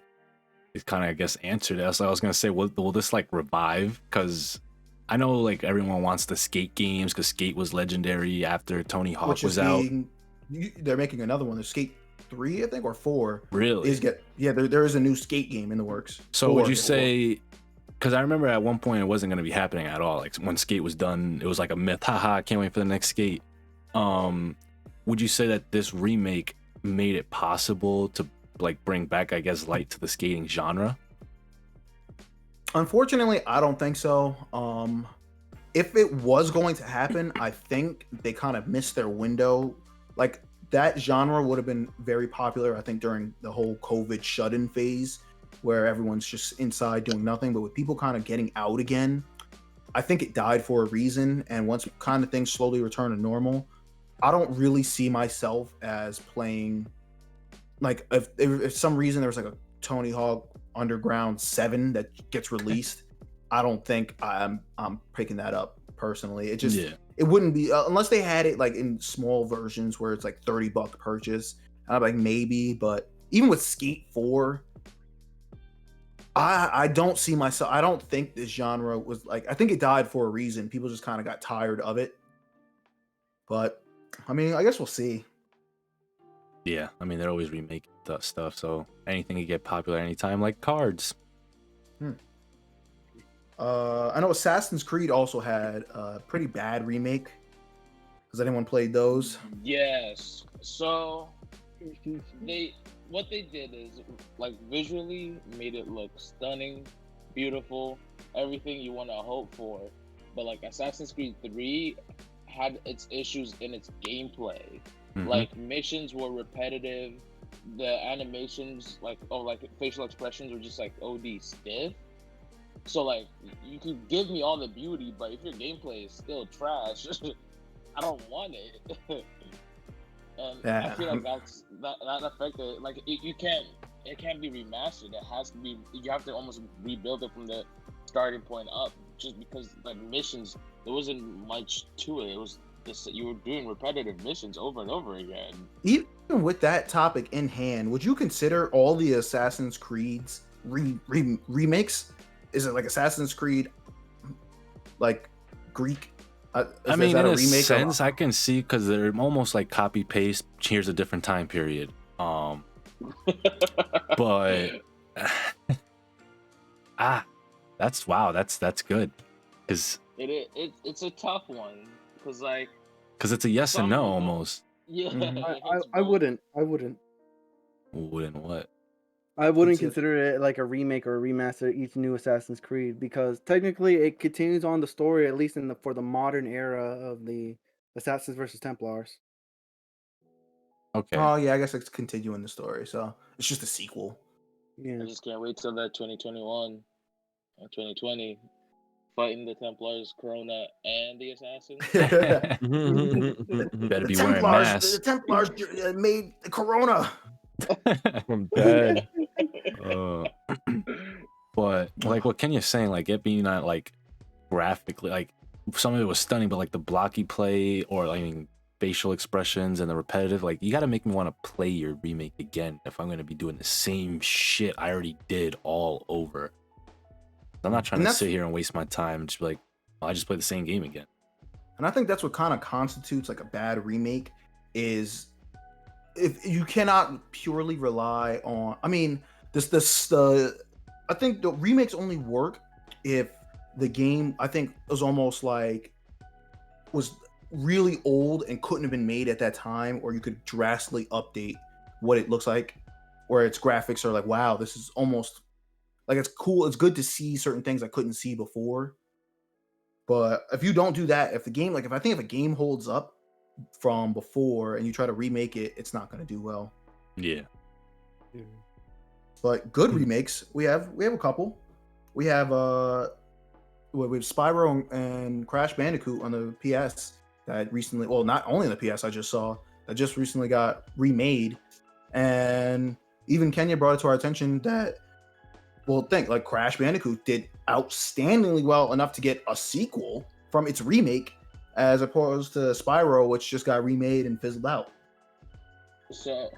it kind of, I guess, answered it. So I was gonna say, will this like revive? Because I know like everyone wants the Skate games, because Skate was legendary after Tony Hawk was out. They're making another one. There's Skate 3, I think, or 4. Really? There is a new Skate game in the works. So would you say, because I remember at one point it wasn't going to be happening at all, like when Skate was done, it was like a myth, haha, I can't wait for the next Skate. Would you say that this remake made it possible to like bring back, I guess, light to the skating genre? Unfortunately, I don't think so. If it was going to happen, I think they kind of missed their window. Like, that genre would have been very popular, I think, during the whole COVID shut-in phase, where everyone's just inside doing nothing. But with people kind of getting out again, I think it died for a reason. And once kind of things slowly return to normal, I don't really see myself as playing, like, if some reason there was like a Tony Hawk Underground 7 that gets released, I don't think I'm picking that up personally. It just it wouldn't be unless they had it like in small versions where it's like $30 purchase. I'm like, maybe, but even with Skate 4, I don't see myself. I don't think this genre was like, I think it died for a reason. People just kind of got tired of it. But I mean, I guess we'll see. Yeah, I mean they're always remaking stuff, so anything can get popular anytime, like cards. I know Assassin's Creed also had a pretty bad remake. Has anyone played those? Yes. So what they did is like visually made it look stunning, beautiful, everything you want to hope for. But like Assassin's Creed 3 had its issues in its gameplay. Mhm. Like missions were repetitive, the animations like facial expressions were just like OD stiff. So like you could give me all the beauty, but if your gameplay is still trash, I don't want it. And I Yeah. feel like that affected. Like it can't be remastered. It has to be. You have to almost rebuild it from the starting point up. Just because like missions, there wasn't much to it. It was this, you were doing repetitive missions over and over again. Even with that topic in hand, would you consider all the Assassin's Creeds remakes? Is it like Assassin's Creed, like Greek? I mean, in a sense, I can see because they're almost like copy paste. Here's a different time period. But that's good because It's a tough one because it's a yes and no almost. Yeah, I wouldn't. Wouldn't what? I wouldn't consider it like a remake or a remaster each new Assassin's Creed because technically it continues on the story at least for the modern era of the Assassins versus Templars. Okay. Oh yeah, I guess it's continuing the story, so it's just a sequel. Yeah. I just can't wait till that 2021 or 2020 fighting the Templars, Corona, and the Assassins. Better be wearing masks. The Templars made the Corona. I'm dead. But like what Kenya's saying, like it being not like graphically, like some of it was stunning, but like the blocky play or like facial expressions and the repetitive, like you got to make me want to play your remake again if I'm going to be doing the same shit I already did all over. I'm not trying to sit here and waste my time and just be like, well, I just played the same game again. And I think that's what kind of constitutes like a bad remake is if you cannot purely rely on. I mean, I think the remakes only work if the game, I think, was almost like was really old and couldn't have been made at that time, or you could drastically update what it looks like, where its graphics are like, wow, this is almost like it's cool. It's good to see certain things I couldn't see before. But if you don't do that, if the game, like if a game holds up from before and you try to remake it, it's not going to do well. Yeah. But good remakes, we have a couple. We have Spyro and Crash Bandicoot on the PS that recently, well, not only on the PS, I just saw that just recently got remade, and even Kenya brought it to our attention that, well, like Crash Bandicoot did outstandingly well enough to get a sequel from its remake, as opposed to Spyro, which just got remade and fizzled out. So,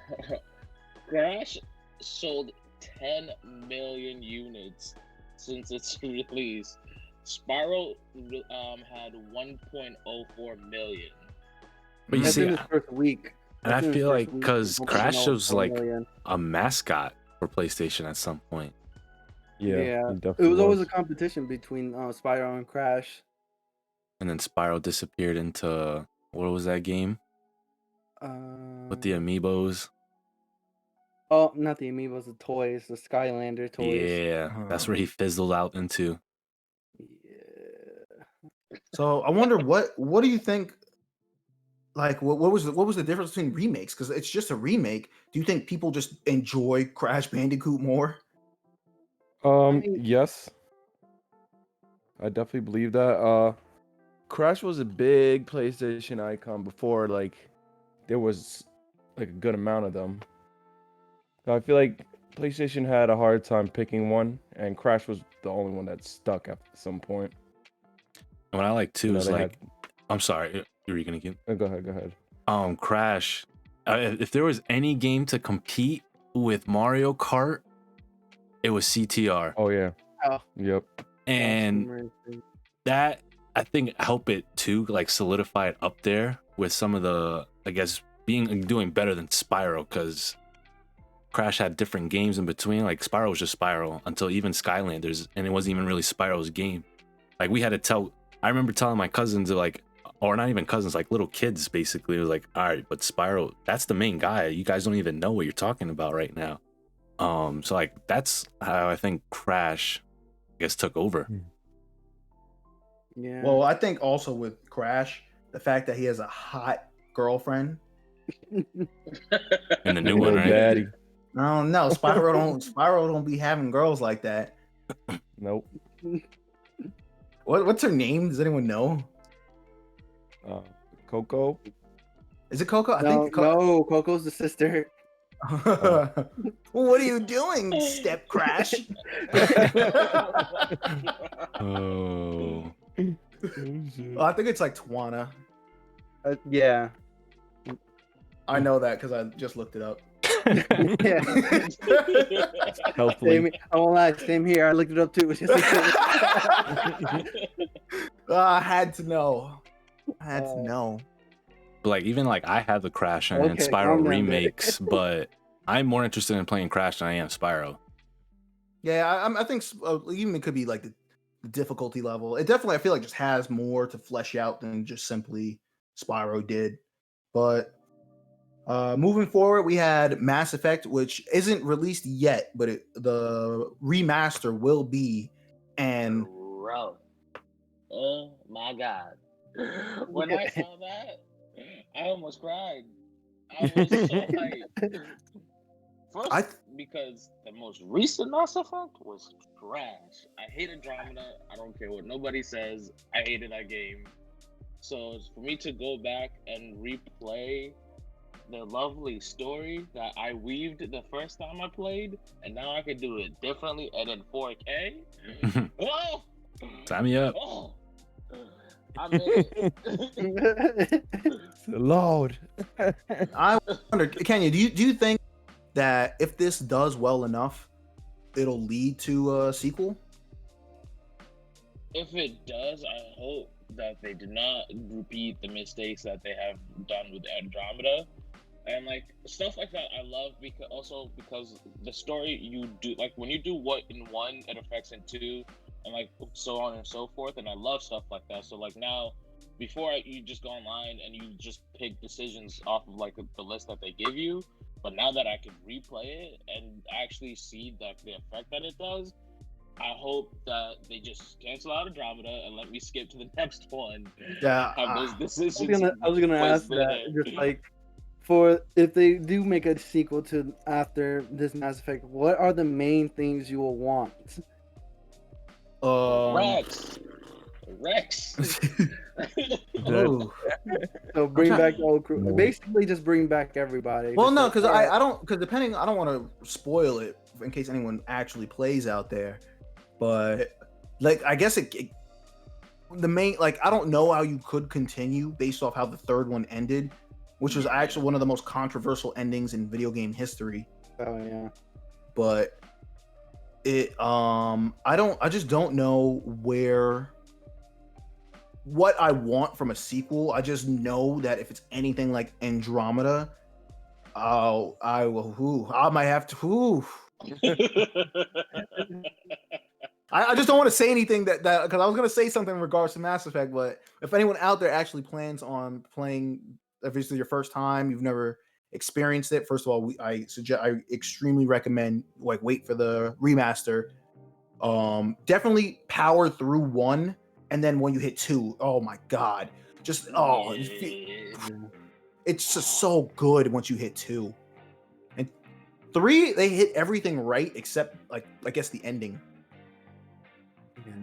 Crash sold 10 million units since its release. Spyro had 1.04 million. But you see, in his first week. And I feel like because Crash was like a mascot for PlayStation at some point. Yeah, it was always a competition between Spyro and Crash. And then Spyro disappeared into what was that game? With the amiibos. Oh, not the amiibos, the toys, the Skylander toys. Yeah, that's where he fizzled out into. Yeah. So I wonder what do you think? Like, what was the difference between remakes? Because it's just a remake. Do you think people just enjoy Crash Bandicoot more? Yes, I definitely believe that. Crash was a big PlayStation icon before, like, there was like a good amount of them. So I feel like PlayStation had a hard time picking one, and Crash was the only one that stuck at some point. And what I like too is like, I'm sorry, you were gonna get? Go ahead. Crash. If there was any game to compete with Mario Kart, it was CTR. Oh yeah. Oh. Yep. And that I think helped it too, like solidify it up there with some of the, I guess, doing better than Spyro, because Crash had different games in between. Like Spyro was just Spyro until even Skylanders, and it wasn't even really Spyro's game. Like we had to tell. I remember telling my cousins, like, or not even cousins, like little kids, basically. It was like, all right, but Spyro, that's the main guy. You guys don't even know what you're talking about right now. So like that's how I think Crash, I guess, took over. Yeah. Well, I think also with Crash, the fact that he has a hot girlfriend. In the new one, right? Daddy. No, Spyro don't be having girls like that. Nope. What's her name? Does anyone know? Coco. Is it Coco? I No, think no, Coco's the sister. What are you doing, Step Crash? Oh. I think it's like Tawana. Yeah. I know that because I just looked it up. Yeah. Helpfully. I won't lie, same here. I looked it up too. It's just I had to know. But like even like I have the Crash and Okay, Spyro calm down, remakes, but I'm more interested in playing Crash than I am Spyro. Yeah, I think even it could be like the difficulty level. It definitely, I feel like, just has more to flesh out than just simply Spyro did. But moving forward, we had Mass Effect, which isn't released yet, but the remaster will be. And Bro, oh my god, when I saw that, I almost cried. I was so hyped. First, because the most recent Mass Effect was trash. I hate Andromeda. I don't care what nobody says. I hated that game. So for me to go back and replay the lovely story that I weaved the first time I played, and now I can do it differently and in 4K. Oh, Sign me up. oh, I made it. Lord. I wonder, Kenya, do you think that if this does well enough, it'll lead to a sequel? If it does, I hope that they do not repeat the mistakes that they have done with Andromeda. And like stuff like that I love, because the story you do, like when you do what in one, it affects in two, and like so on and so forth. And I love stuff like that. So like now, before you just go online and you just pick decisions off of like the list that they give you, but now that I can replay it and actually see that the effect that it does, I hope that they just cancel out Andromeda and let me skip to the next one. Yeah, Have those decisions. I was gonna ask that. Just like, for if they do make a sequel to after this Mass Effect, what are the main things you will want? Rex. Oh. So bring back the old crew. Basically, just bring back everybody. Well, Just no, like, because alright. I don't, because depending, I don't want to spoil it in case anyone actually plays out there. But like, I guess the main, like, I don't know how you could continue based off how the third one ended, which was actually one of the most controversial endings in video game history. Oh yeah. But I just don't know what I want from a sequel. I just know that if it's anything like Andromeda, I might have to. I just don't want to say anything that because I was gonna say something in regards to Mass Effect, but if anyone out there actually plans on playing, if this is your first time, you've never experienced it, first of all, I extremely recommend wait for the remaster. Definitely power through 1, and then when you hit 2, oh my god, just it's just so good once you hit 2. And 3, they hit everything right except like I guess the ending.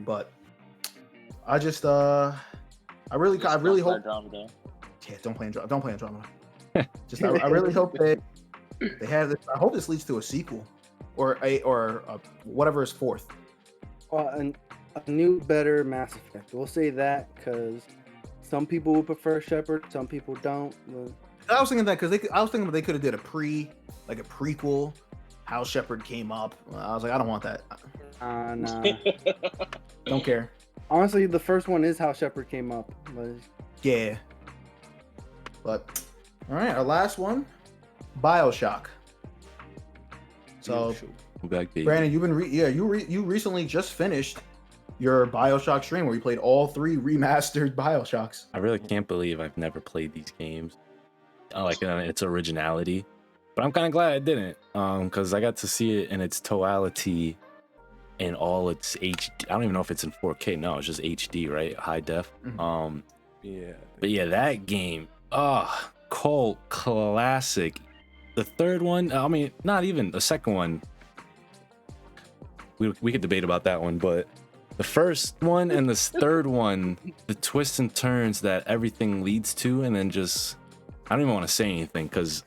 But I just I really hope Andromeda. Yeah, don't play Andromeda. Just I really hope they have this. I hope this leads to a sequel or whatever is fourth. Well, and a new, better Mass Effect. We'll say that because some people would prefer Shepard, some people don't. I was thinking that because I was thinking they could have did a prequel, how Shepard came up. I was like, I don't want that. Nah. Don't care. Honestly, the first one is how Shepard came up. But Yeah. But All right, our last one, BioShock. So, Back, baby. Brandon, you've been you recently just finished your BioShock stream where you played all 3 remastered BioShocks. I really can't believe I've never played these games. I like its originality, but I'm kind of glad I didn't, because I got to see it in its totality, in all its HD. I don't even know if it's in 4K. No, it's just HD, right? High def. Yeah. But yeah, that game, cult classic. The third one, I mean, not even the second one. We could debate about that one, but the first one and this third one, the twists and turns that everything leads to, and then just, I don't even want to say anything, because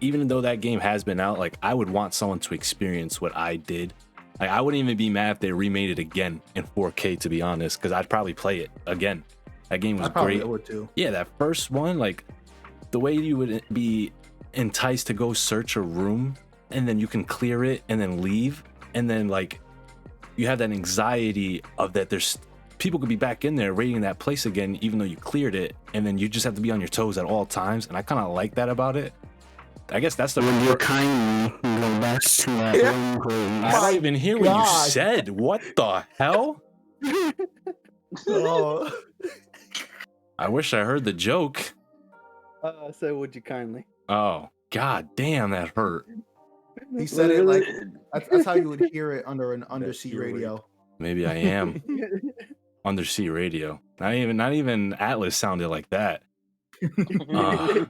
even though that game has been out, like, I would want someone to experience what I did. Like, I wouldn't even be mad if they remade it again in 4K, to be honest, because I'd probably play it again. That game was great. I would too. Yeah, that first one, like, the way you would be enticed to go search a room, and then you can clear it and then leave, and then, like, you have that anxiety of that there's people could be back in there raiding that place again, even though you cleared it, and then you just have to be on your toes at all times. And I kind of like that about it. I guess that's the. When you're kindly go back to that room, please. I don't even hear what you said. What the hell? Oh. I wish I heard the joke. So would you kindly? Oh, god damn, that hurt. He said it like that's how you would hear it under an undersea radio. Maybe I am. Undersea radio. Not even Atlas sounded like that. I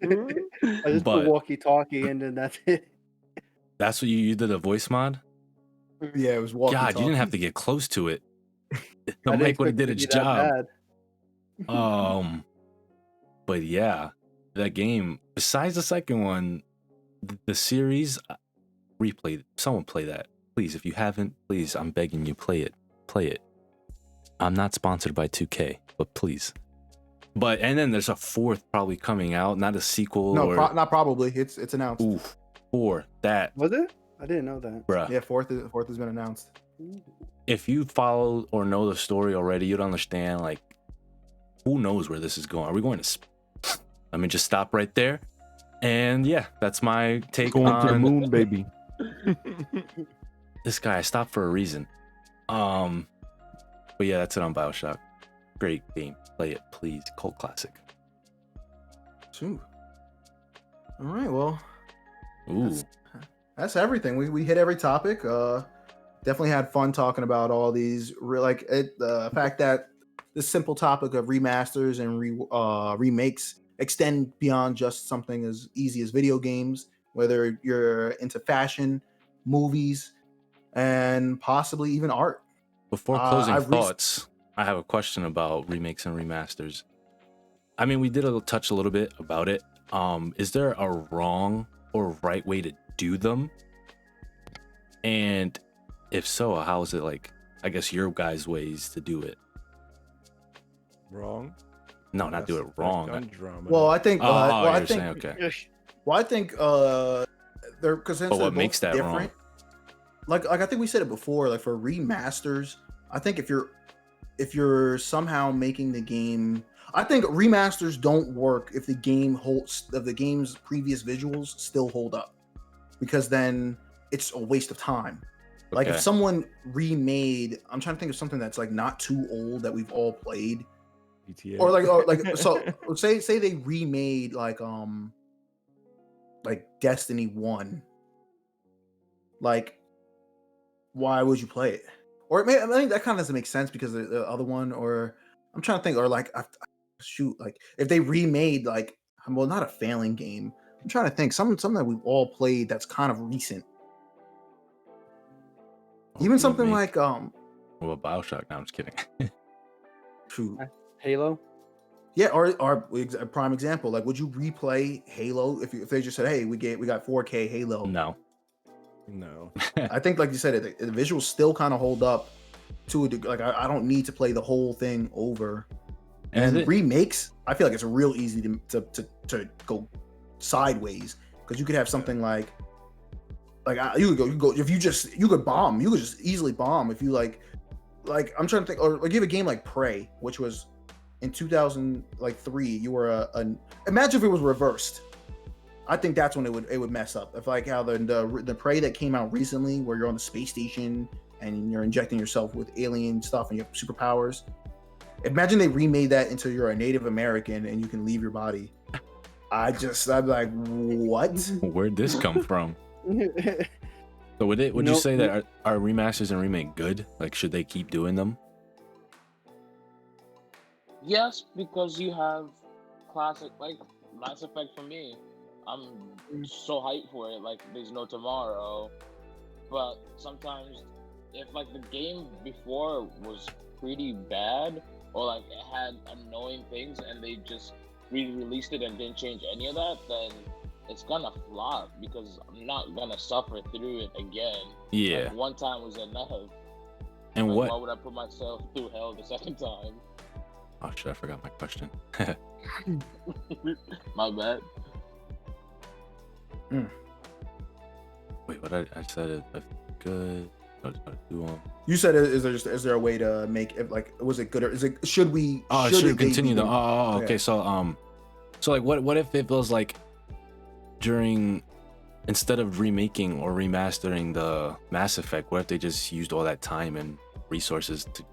just but- put walkie-talkie and then that's it. That's what you did a voice mod? Yeah, it was walkie. God, you didn't have to get close to it. The I didn't mic would have expect did it its to be that job. bad. But yeah, that game, besides the second one, the series, replay. Someone play that. Please, if you haven't, please, I'm begging you, play it. Play it. I'm not sponsored by 2K, but please. But, and then there's a 4th probably coming out, not a sequel. No, or... not probably. It's announced. Ooh, 4, that. Was it? I didn't know that. Bruh. Yeah, fourth has been announced. If you follow or know the story already, you'd understand, like, who knows where this is going. Are we going to... Let me just stop right there. And yeah, that's my take Going on... to the moon, baby. This guy, I stopped for a reason. But yeah, that's it on BioShock. Great game. Play it, please. Cult classic. All right, well, Ooh. that's everything. We hit every topic. Definitely had fun talking about all these. The fact that the simple topic of remasters and remakes extend beyond just something as easy as video games, whether you're into fashion, movies, and possibly even art. Before closing thoughts, I have a question about remakes and remasters. I mean, we did touch a little bit about it. Is there a wrong or right way to do them? And if so, how is it, like, I guess your guys' ways to do it? Wrong? No, not do it wrong. Well, I think. You're saying, okay. Well, I think they're because But what makes that different. wrong? Like I think we said it before. Like for remasters, I think if you're somehow making the game, I think remasters don't work if the game's previous visuals still hold up, because then it's a waste of time. Like if someone remade, I'm trying to think of something that's like not too old that we've all played. GTA. Or like so say they remade like Destiny 1. Like, why would you play it? Or I think that kind of doesn't make sense because of the other one. Or I'm trying to think. Or like, shoot, like if they remade like, well, not a failing game. I'm trying to think something that we've all played that's kind of recent. Even something like Well, BioShock. No, I'm just kidding. shoot. Halo. Yeah, or a prime example, like would you replay Halo if they just said, "Hey, we got 4K Halo"? No. I think, like you said, the visuals still kind of hold up to a degree. Like I don't need to play the whole thing over. And remakes, I feel like it's real easy to go sideways because you could have something like you could go if you could bomb, you could just easily bomb if you like I'm trying to think, or give a game like Prey, which was in 2003. You were imagine if it was reversed. I think that's when it would mess up. If like how the Prey that came out recently, where you're on the space station and you're injecting yourself with alien stuff and you have superpowers. Imagine they remade that into you're a Native American and you can leave your body. I'd be like, what? Where'd this come from? So would you say that are remasters and remake good? Like, should they keep doing them? Yes, because you have classic like Mass Effect for me. I'm so hyped for it, like there's no tomorrow. But sometimes if like the game before was pretty bad or like it had annoying things and they just re-released it and didn't change any of that, then it's gonna flop because I'm not gonna suffer through it again. Yeah. Like, one time was enough. And like, why would I put myself through hell the second time? Oh shit, I forgot my question. My bad. Wait, what I said it good. You said is there a way to make it like was it good or is it should we should it continue though? Oh, okay. Yeah. So like what if it was like during instead of remaking or remastering the Mass Effect, what if they just used all that time and resources to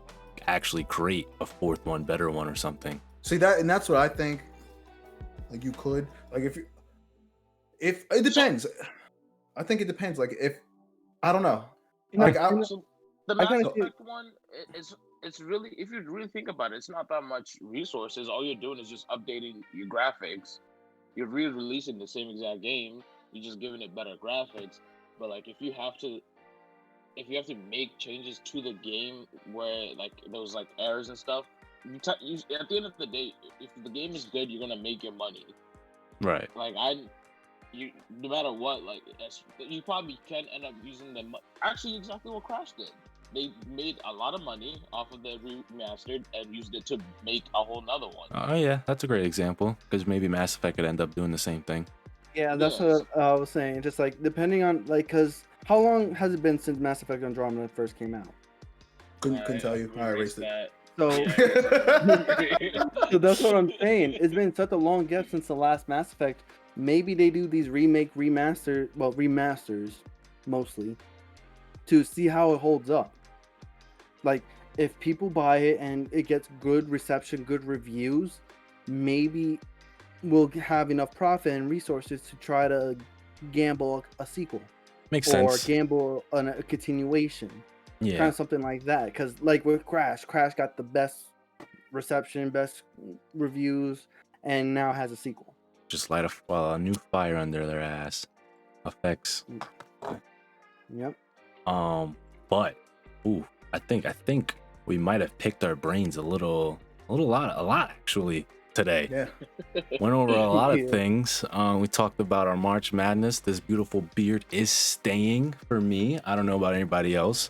actually create a fourth one, better one or something? See that, and that's what I think. Like you could, like if it depends. I think it depends. Like if I don't know. Like the Mass Effect one, it's really if you really think about it, it's not that much resources. All you're doing is just updating your graphics. You're re-releasing the same exact game. You're just giving it better graphics. But like if you have to make changes to the game where like those like errors and stuff, at the end of the day, if the game is good, you're gonna make your money. Right. Like no matter what, like you probably can end up using them. Actually, exactly what Crash did. They made a lot of money off of the remastered and used it to make a whole nother one. Oh yeah, that's a great example because maybe Mass Effect could end up doing the same thing. Yeah, that's what I was saying. Just like depending on like, cause how long has it been since Mass Effect Andromeda first came out? Couldn't tell you. I erased it. So, so that's what I'm saying. It's been such a long gap since the last Mass Effect. Maybe they do these remasters mostly, to see how it holds up. Like, if people buy it and it gets good reception, good reviews, maybe we'll have enough profit and resources to try to gamble a sequel. Makes sense. Or gamble on a continuation. Yeah. Kind of something like that. Because, like with Crash got the best reception, best reviews, and now has a sequel. Just light a new fire under their ass. Effects. Yep. But I think we might have picked our brains a lot actually today. Yeah. Went over a lot of things. We talked about our March Madness. This beautiful beard is staying for me. I don't know about anybody else.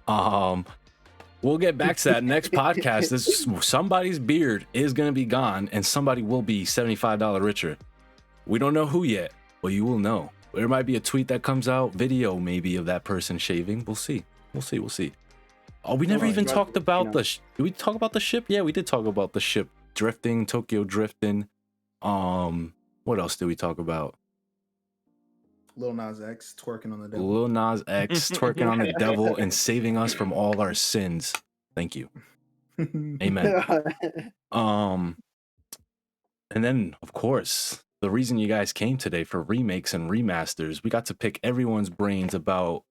We'll get back to that next podcast. Somebody's beard is gonna be gone, and somebody will be $75 richer. We don't know who yet, but you will know. There might be a tweet that comes out, video maybe of that person shaving. We'll see. Oh, we never even talked about did we talk about the ship? Yeah, we did talk about the ship drifting, Tokyo drifting. What else did we talk about? Lil Nas X twerking on the devil. Lil Nas X twerking on the devil and saving us from all our sins. Thank you. Amen. And then, of course, the reason you guys came today for remakes and remasters, we got to pick everyone's brains about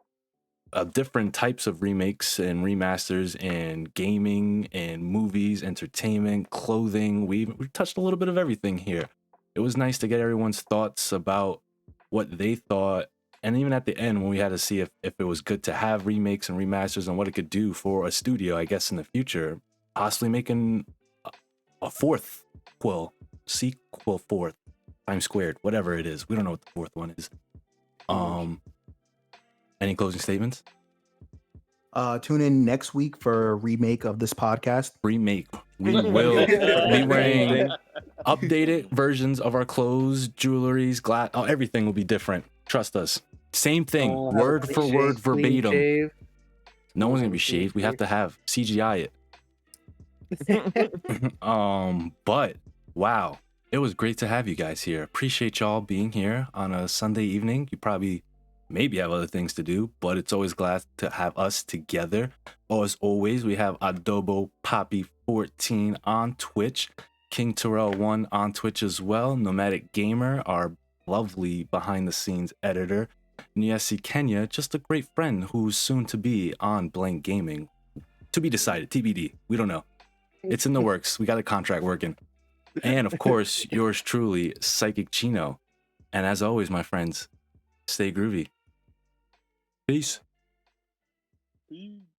different types of remakes and remasters in gaming and movies, entertainment, clothing. We touched a little bit of everything here. It was nice to get everyone's thoughts about what they thought, and even at the end when we had to see if it was good to have remakes and remasters and what it could do for a studio, I guess in the future, possibly making a sequel times squared, whatever it is. We don't know what the fourth one is. Any closing statements? Tune in next week for a remake of this podcast. Remake. We will be wearing updated versions of our clothes, jewelries, glass. Oh, everything will be different. Trust us. Same thing, word for word, verbatim. No one's gonna be shaved. We have to have CGI it. But wow, It was great to have you guys here. Appreciate y'all being here on a Sunday evening. You probably maybe have other things to do, but it's always glad to have us together. As always, we have Adobo Poppy 14 on Twitch, King Terrell 1 on Twitch as well, Nomadic Gamer, our lovely behind the scenes editor, Nyesi Kenya, just a great friend who's soon to be on Blank Gaming. To be decided, TBD. We don't know. It's in the works. We got a contract working. And of course, yours truly, Psychic Chino. And as always, my friends, stay groovy. Peace. Peace.